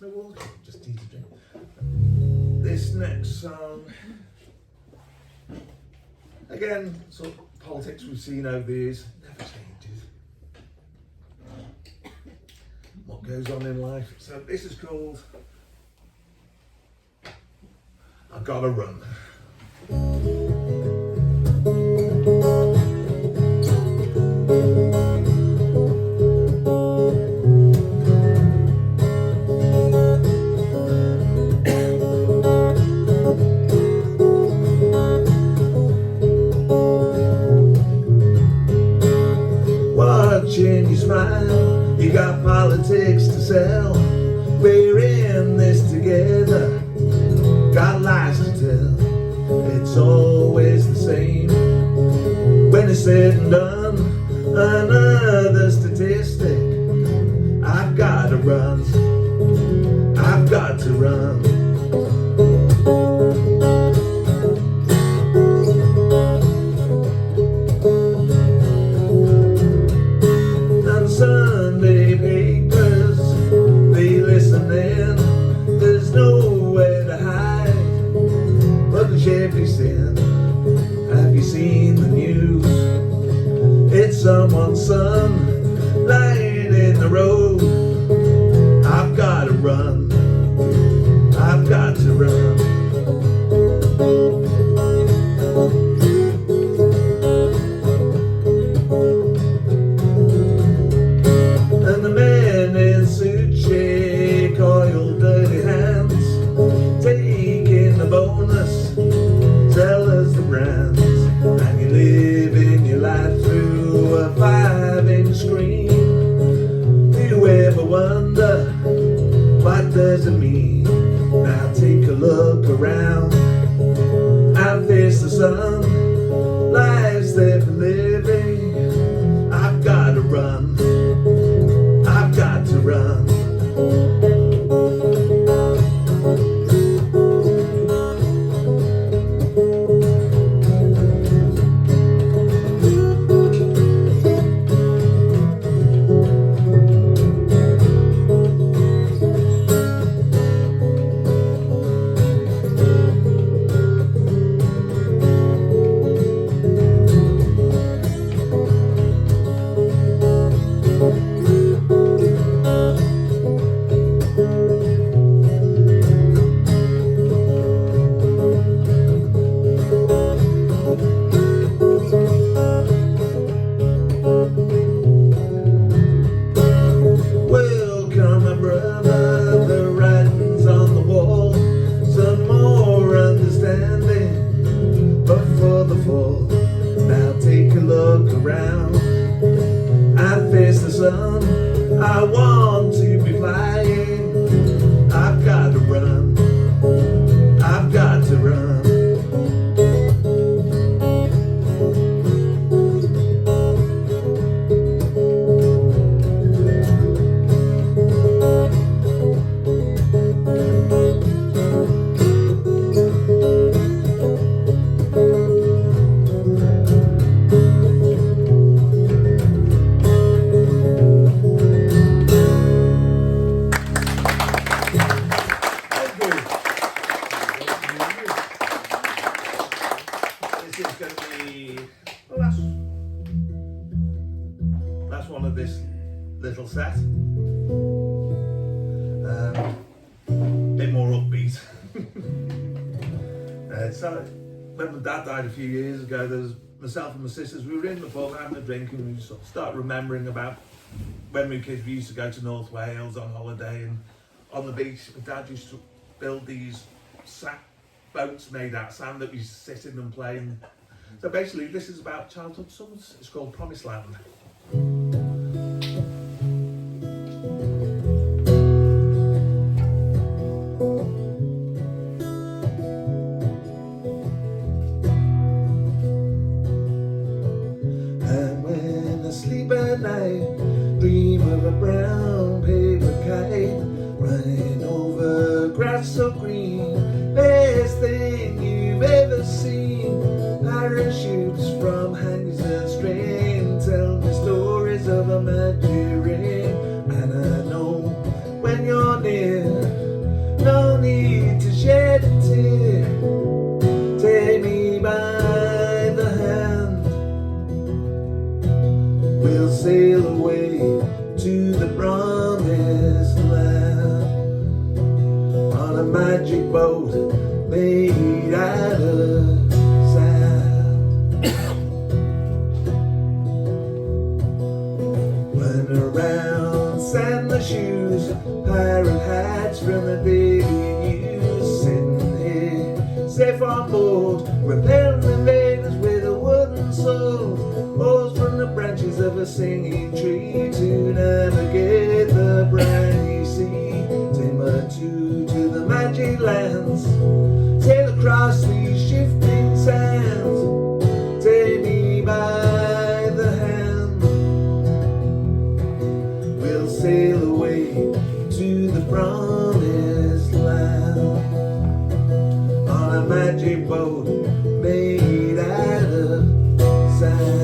My water, just need to drink. This next song, again, sort of politics we've seen over the years, never changes. What goes on in life. So this is called I've Gotta Run. Watching you smile, you got politics to sell. We're in this together, got lies to tell. It's always the same when it's said and done. Another statistic, I've got to run, I've got to run. someone's son lying in the road. I've got to run, I've got to run. And the men in suit shake oil dirty hands, taking the bonus, sell us the brands. And you're living your life through a 5-inch screen. Do you ever wonder what does it mean? Now take a look around and face the sun. Life's there for living. I've got to run, I've got to run. Welcome, my brother, the writing's on the wall. Some more understanding, but for the fall. Now take a look around and face the sun. I want to be flying. I've got to run, I've got to run. This is going to be the last one of this little set. Bit more upbeat. So when my dad died a few years ago, there was myself and my sisters. We were in the pub having a drink, and we sort of start remembering about when we were kids. We used to go to North Wales on holiday, and on the beach, my dad used to build these boats made out of sand that we sit in and play in. So basically, this is about childhood songs. It's called Promised Land. And when I sleep at night, dream of a brown paper kite running over grass so green. Best thing you've ever seen. Parachutes from hangers and string tell me stories of a Menagerie. And I know when you're near, no need to shed a tear. Take me by the hand, we'll sail away to the promised land on a magic boat made out of sand. Run around, sand the shoes, pirate hats from the daily news. Sitting here, safe on board, repelling invaders with a wooden sword. Oars from the branches of a singing tree to navigate the briny sea. Timbuktu to the magic lands, sail across these shifting sands. Take me by the hand, we'll sail away to the promised land on a magic boat made out of sand.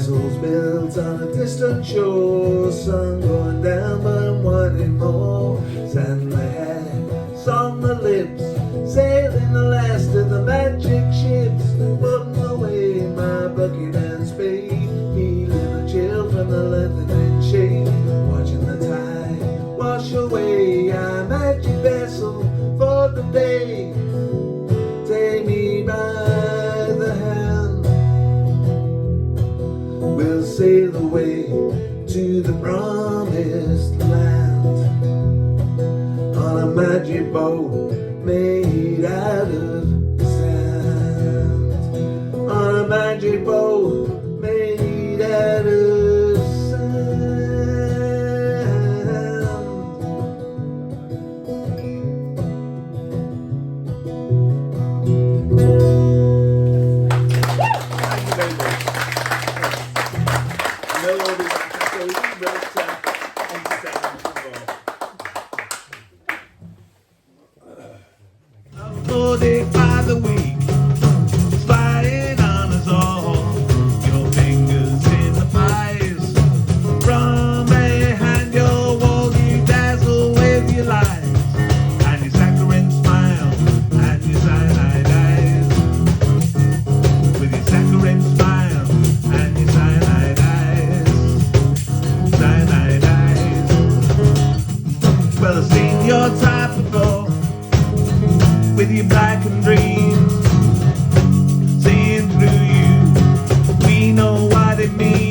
Vessels built on a distant shore, sun going down but I'm wanting more. Sand in the hair, song the lips, sailing the last of the magic ships, putting away my bucket and spade, feeling the chill from the lengthening shade, watching the tide wash away our magic vessel for the day. Take me by the hand, we'll sail away to the promised land on a magic boat made out of sand, on a magic boat made out of sand. Thank you very much. I know all this is but entertainment involved. Loaded by the week, sliding on us all. Your fingers in the pies, from behind your wall you dazzle with your lies, and your saccharine smile, and your cyanide eyes. With your saccharine smile, and your cyanide eyes, cyanide eyes. Well, I've seen your type before, with your black and dreams, seeing through you, we know what it means.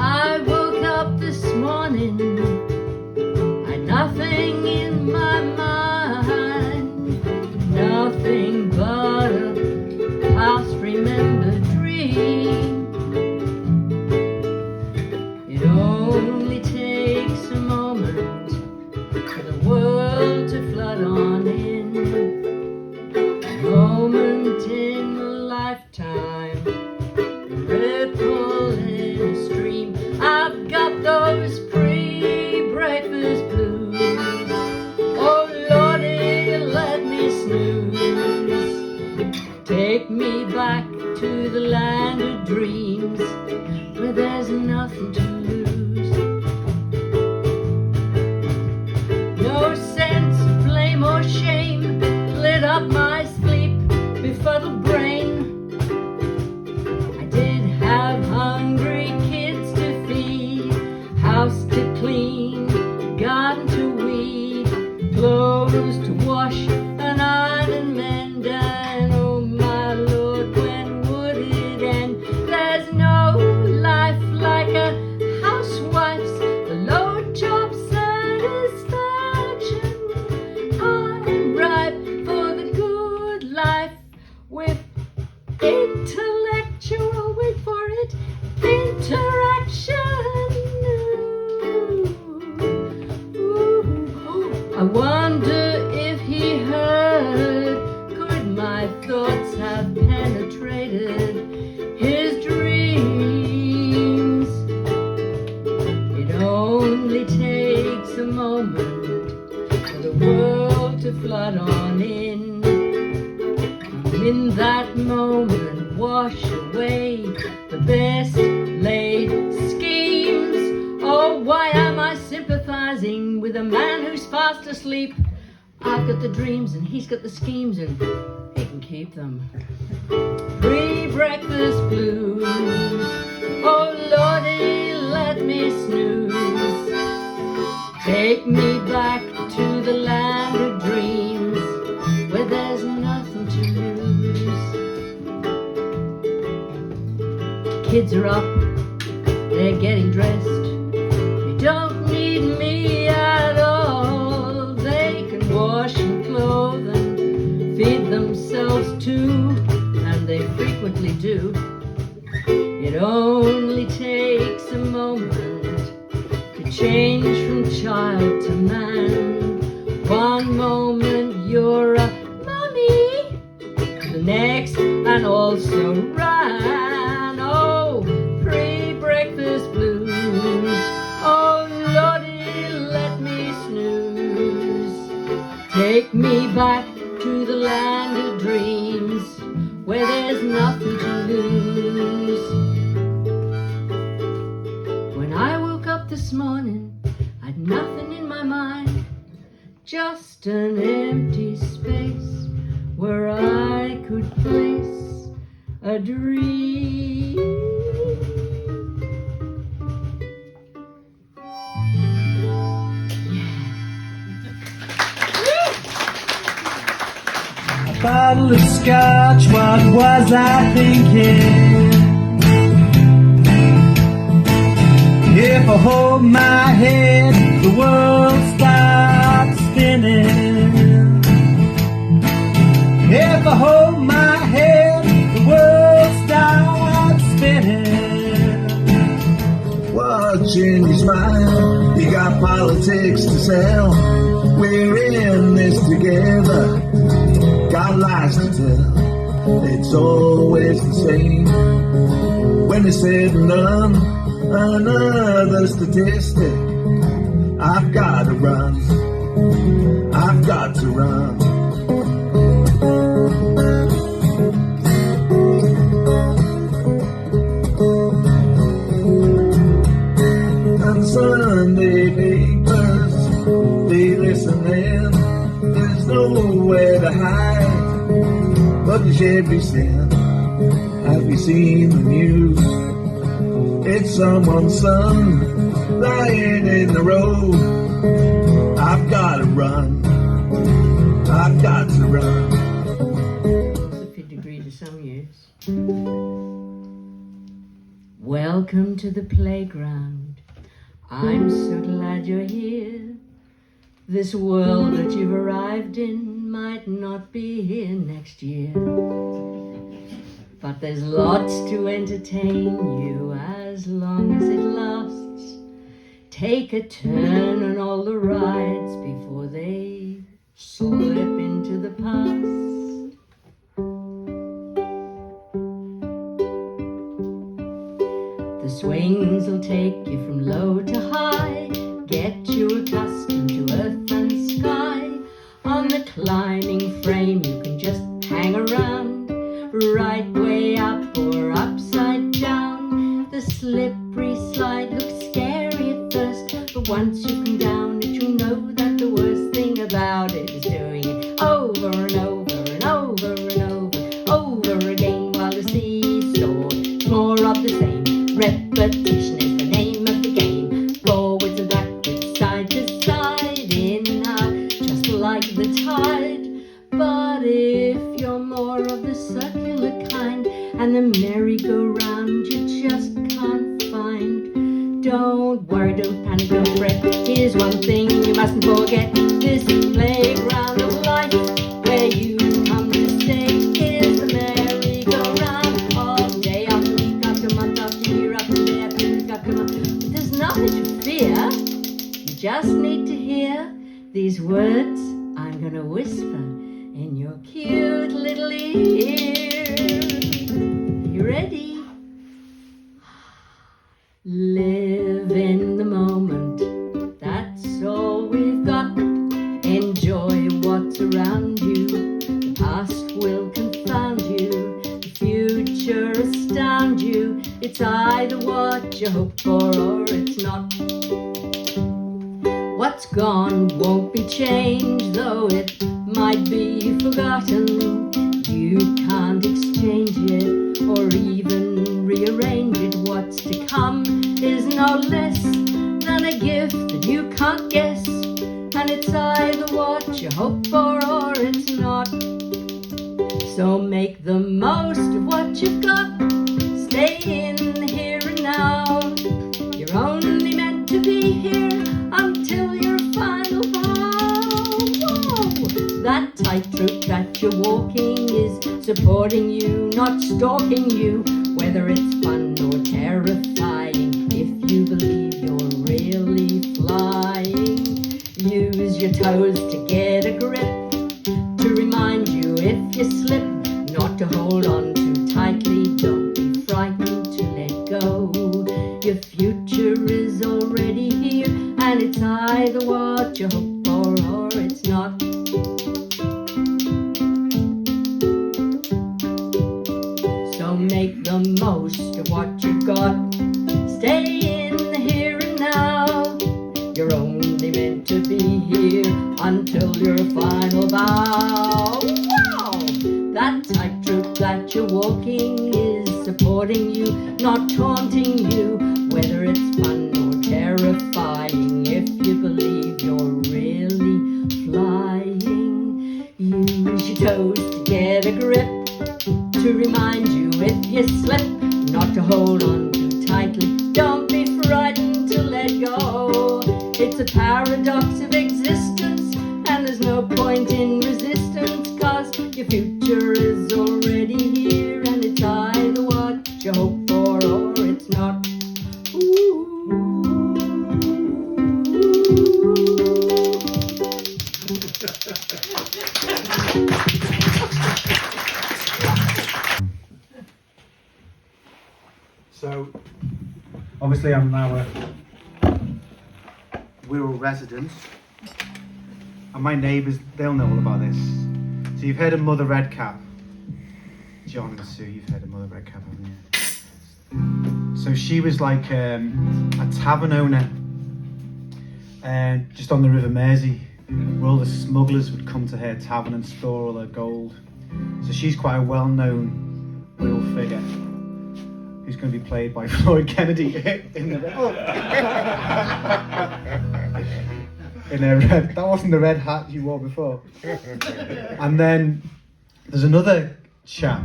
I woke up this morning, had nothing in my mind, nothing but a past remembered dream. It only takes a moment for the world to flood on in, a moment in a lifetime, a ripple in a stream. I've got those pre-breakfast blues. Oh Lordy, let me snooze. Take me back to the land of dreams, where there's nothing to lose. No sense of blame or shame lit up my sleep befuddled brain. I did have hungry kids to feed, house to clean, garden to weed, clothes to wash and iron and mend, and oh my Lord, when would it end? There's no life like a housewife's, the low job satisfaction. I'm ripe for the good life with intellectual, wait for it, interaction. Ooh. I wonder if he heard, could my thoughts have penetrated his dreams? It only takes a moment for the world to flood on in, and in that moment wash away the best laid schemes. Oh, why am I sympathizing with a man who's fast asleep? I've got the dreams and he's got the schemes, and he can keep them. Pre-breakfast blues. Oh Lordy, let me snooze. Take me back to the land of dreams, where there's nothing to lose. Kids are up, they're getting dressed. They don't need me at all. They can wash and clothe and feed themselves to, and they frequently do. It only takes a moment to change from child to man. One moment you're a mummy, the next and also ran. Oh, pre-breakfast blues. Oh Lordy, let me snooze. Take me back to the land of dreams, where there's nothing to lose. When I woke up this morning, I'd nothing in my mind, just an empty space where I could place a dream. A bottle of scotch, what was I thinking? If I hold my head, the world starts spinning. If I hold my head, the world starts spinning. Watching you smile, you got politics to sell. We're in this together, got lies to tell. It's always the same. When it's said and done, another statistic. I've got to run, I've got to run. And Sunday papers, they listen in. There's nowhere to hide but the every sin. Have you seen the news? It's someone's son lying in the road. I've got to run, I've got to run. It's a 50 degree to some use. Welcome to the playground. I'm so glad you're here. This world that you've arrived in might not be here next year. But there's lots to entertain you as long as it lasts. Take a turn on all the rides before they slip into the past. The swings will take you from low to high, get you accustomed to earth and sky. On the climbing frame you can just hang around, right way up or upside down. The slippery slide looks scary at first, but once you come down it, you'll know that the worst thing about it is doing it over and over and over and over again while the seesaw. It's more of the same. Repetition is the name of the game. Forwards and backwards, side to side, in and out, just like the tide. But if you're more of the circular kind, and the merry-go-round you just can't find, don't worry, don't panic, don't fret. Here's one thing you mustn't forget. This playground of life, where you come to stay, is the merry-go-round. All day, after week, after month, after year, after day, after week, after month. But there's nothing to fear. You just need to hear these words I'm gonna whisper in your cute little ear. You ready? Live in the moment, that's all we've got. Enjoy what's around you. The past will confound you, the future astound you. It's either what you hope for or it's not. What's gone won't be changed, though it might be forgotten. You can't exchange it or even rearrange it. What's to come is no less than a gift that you can't guess, and it's either what you hope for or it's not. So make the most of what you've got. Stay in the here and now. You're only meant to be here until your final bow. Whoa. That tightrope that you're walking is supporting you, not stalking you, whether it's fun or terrifying. If you believe you're really flying, use your toes to get a grip, to remind you if you slip, not to hold on too tightly. Don't be frightened to let go. Your future is already here, and it's either what you hope for or it's not. So make the most of what you've got. Stay in the here and now. You're only meant to be here until your final bow. Wow! That tightrope that you're walking is supporting you, not taunting you, whether it's fun or terrifying. If you believe you're really flying, use your toes to get a grip, to remind you if you slip, not to hold on too tightly. Don't be frightened to let go. It's a paradox of existence, and there's no point in resistance, 'cause your future is already here, and it's either what you hope for or it's not. Ooh. So, obviously I'm now a Wirral resident, and my neighbours, they'll know all about this. So you've heard of Mother Redcap. John and Sue, you've heard of Mother Redcap, haven't you? So she was like a tavern owner just on the River Mersey, where all the smugglers would come to her tavern and store all their gold. So she's quite a well-known Wirral figure, who's going to be played by Flloyd Kennedy in the in a red. That wasn't the red hat you wore before. And then there's another chap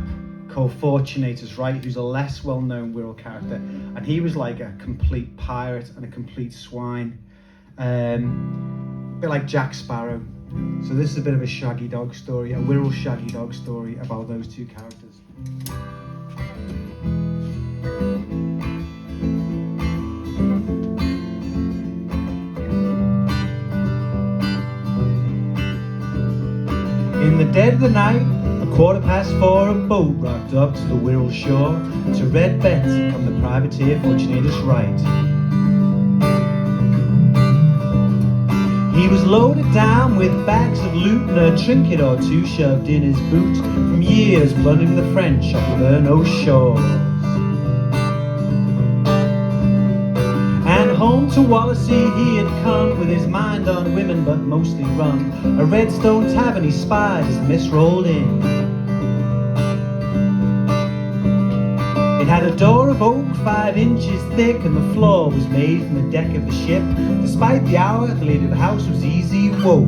called Fortunatus Wright, who's a less well-known Wirral character, and he was like a complete pirate and a complete swine, a bit like Jack Sparrow. So this is a bit of a shaggy dog story, a Wirral shaggy dog story about those two characters. In the dead of the night, 4:15, a boat rocked up to the Wirral shore. To Red Betsy come the privateer Fortunatus Wright. He was loaded down with bags of loot and a trinket or two shoved in his boot, from years plundering the French off of Erno's shores. And home to Wallasey he had come, with his mind on women but mostly rum. A Redstone tavern he spied as the mist rolled in. It had a door of oak 5 inches thick, and the floor was made from the deck of the ship. Despite the hour, the lady of the house was easy woke.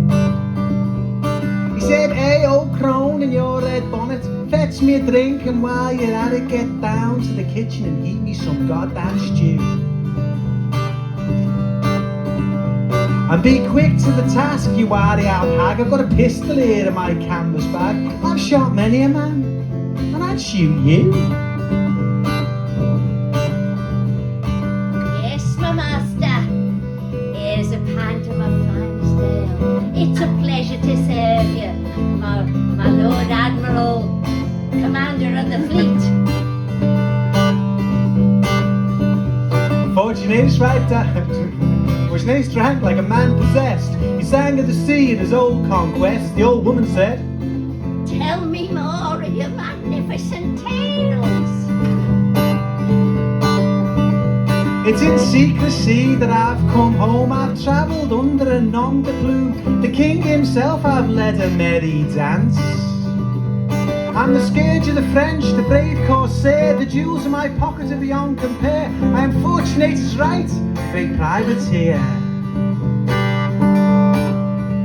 He said, "Hey, old crone in your red bonnet, fetch me a drink, and while you're at it, get down to the kitchen and heat me some goddamn stew. And be quick to the task, you wiry old hag. I've got a pistol here in my canvas bag. I've shot many a man, and I'd shoot you." Yes, my master. Here's a pint of my finest ale. It's a pleasure to serve you, my Lord Admiral, Commander of the Fleet. Fortunatus Wright Fortunatus drank like a man possessed. He sang of the sea and his old conquest. The old woman said, Tell me more of your magnificent tales. "It's in secrecy that I've come home. I've travelled under a nom de plume. The king himself I've led a merry dance. I'm the scourge of the French, the brave corsair. The jewels in my pocket are beyond compare. I am Fortunatus Wright, great privateer."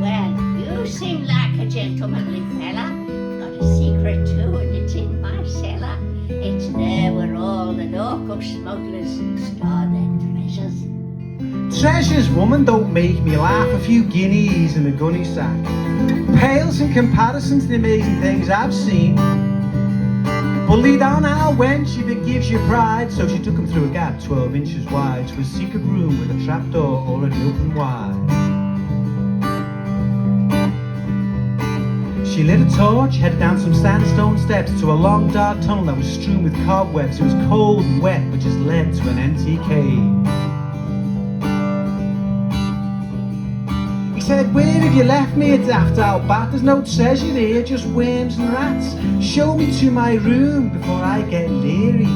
Well, you seem like a gentlemanly fella. Got a secret too, and it's in my cellar. It's there where all the local smugglers store their treasures. "Treasures, woman, don't make me laugh. A few guineas in a gunny sack pales in comparison to the amazing things I've seen. But lead on our wench if it gives you pride. So she took him through a gap 12 inches wide to a secret room with a trapdoor already open wide. She lit a torch, headed down some sandstone steps to a long dark tunnel that was strewn with cobwebs. It was cold and wet, which has led to an empty cave. He said, "Where have you left me? It's daft out back. There's no treasure here, just worms and rats. Show me to my room before I get leery."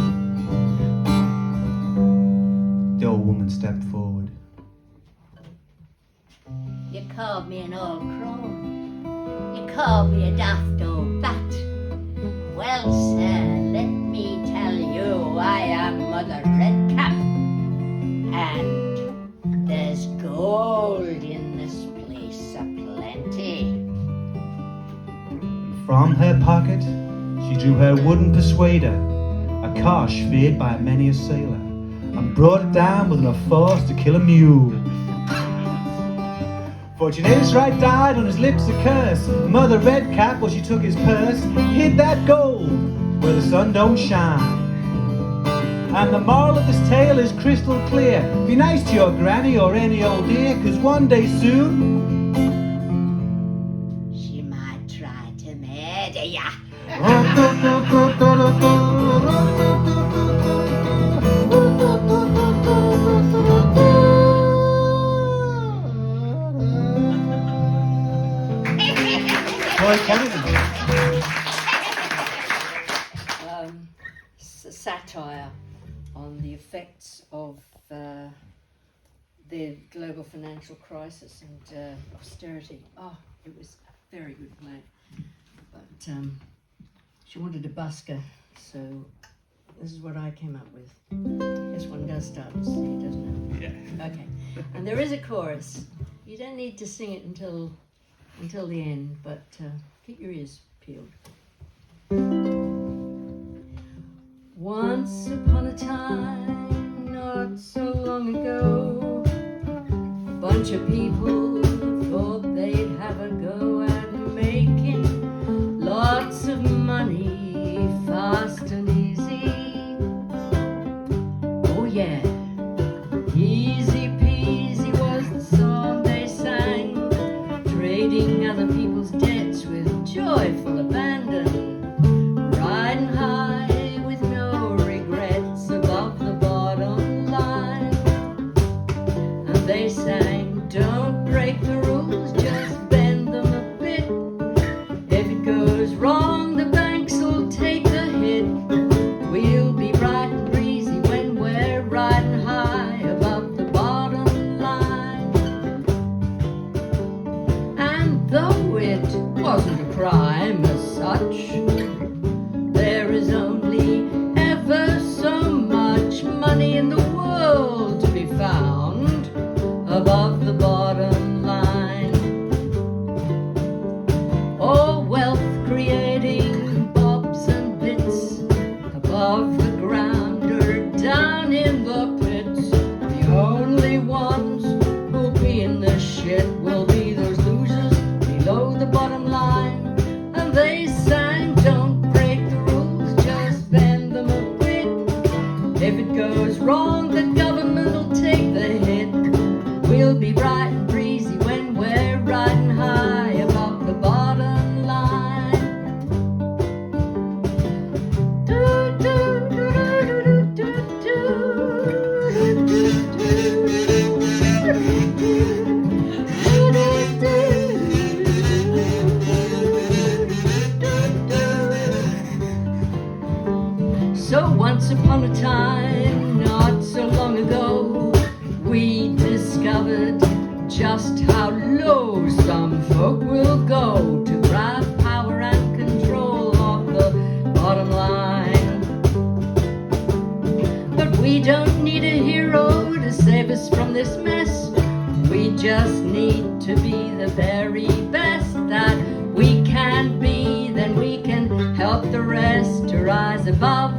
The old woman stepped forward. You called me an old crone. You called me a daft old bat. Well, sir, let me tell you, I am Mother Redcap. And there's gold in this place aplenty. From her pocket, she drew her wooden persuader, a cosh feared by many a sailor, and brought it down with enough force to kill a mule. Fortunatus right died, on his lips a curse. Mother Redcap, well, she took his purse, hid that gold where the sun don't shine. And the moral of this tale is crystal clear. Be nice to your granny or any old dear, 'cause one day soon She might try to murder ya. Satire on the effects of the global financial crisis and austerity. Oh, it was a very good play. But she wanted a busker, so this is what I came up with. This one does start to sing, doesn't it? Yeah. Okay. And there is a chorus. You don't need to sing it until the end, but keep your ears peeled. Once upon a time, not so long ago, a bunch of people thought they'd have a go at making lots of money fast and easy. Oh yeah, easy peasy was the song they sang, trading other people's debts with joyful abandon, riding high with no regrets above the bottom line. And they sang, don't break the rules, just bend them a bit. If it goes wrong, the banks will take the hit. We'll be bright and breezy when we're riding high above the bottom line. And though it wasn't a crime as such, there is only ever so much money in the world to be found above the bottom line. Oh, wealth creating bobs and bits above the ground or down in the pits. The only ones who'll be in the shit will be those losers below the bottom line. And they sang, don't break the rules, just bend them a bit. If it goes wrong, the government will take the hit. We'll be bright and breezy when we're riding high above the bottom line. Do, do, do, do, do, do, So once upon a time, not so long ago, we discovered just how low some folk will go to grab power and control of the bottom line. But we don't need a hero to save us from this mess. We just need to be the very best that we can be. Then we can help the rest to rise above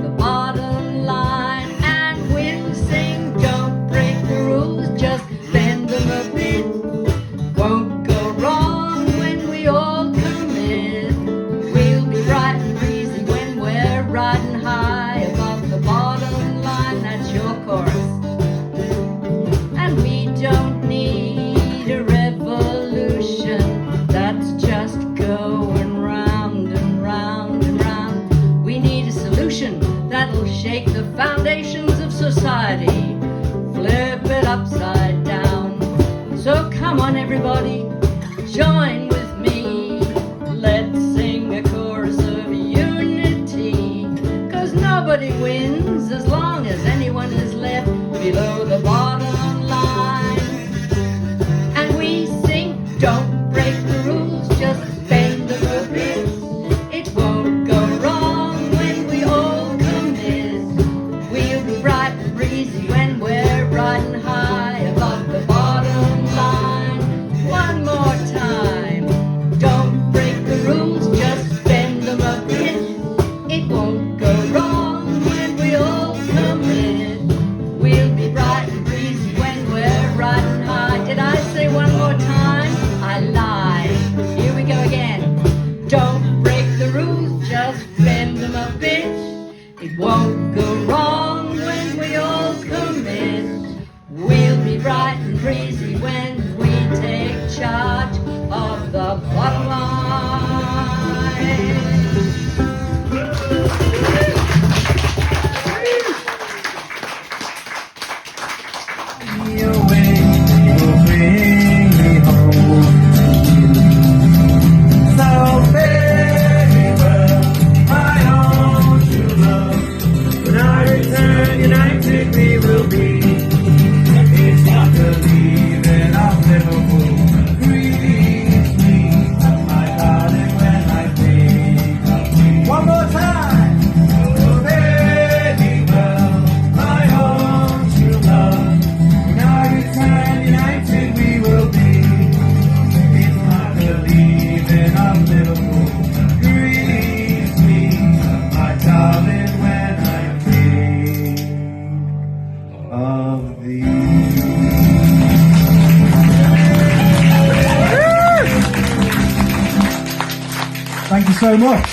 the bottom line. And we'll sing, don't break the rules, just bend them a bit. Won't go wrong when we all commit. We'll be bright and breezy when we're everybody join with me. Let's sing a chorus of unity, 'cause nobody wins as long as anyone is left below the bottom line. And we sing, don't break the rules, just bend them a bit. It won't go wrong when we all commit. We'll be bright and breezy when we're riding high above the bottom line. One more time, don't break the rules, just bend them a bit. It won't go wrong when we all commit. We'll be bright and breezy when we're riding high. Did I say one more time? I lied. Here we go again. Don't break the rules, just bend them a bit. It won't go wrong when we all commit. We'll be bright and breezy when we take charge of the bottom line. Your way will bring me home to you. So very well, my own true love. When I return, united we will be. It's not believing I'll never move. Greet me, my darling, when I think of you. One more time. So very well, my own true love. When I return, united we will be. It's not believing I'll never move. Greet me, my darling, when I think of thee. Thank you so much.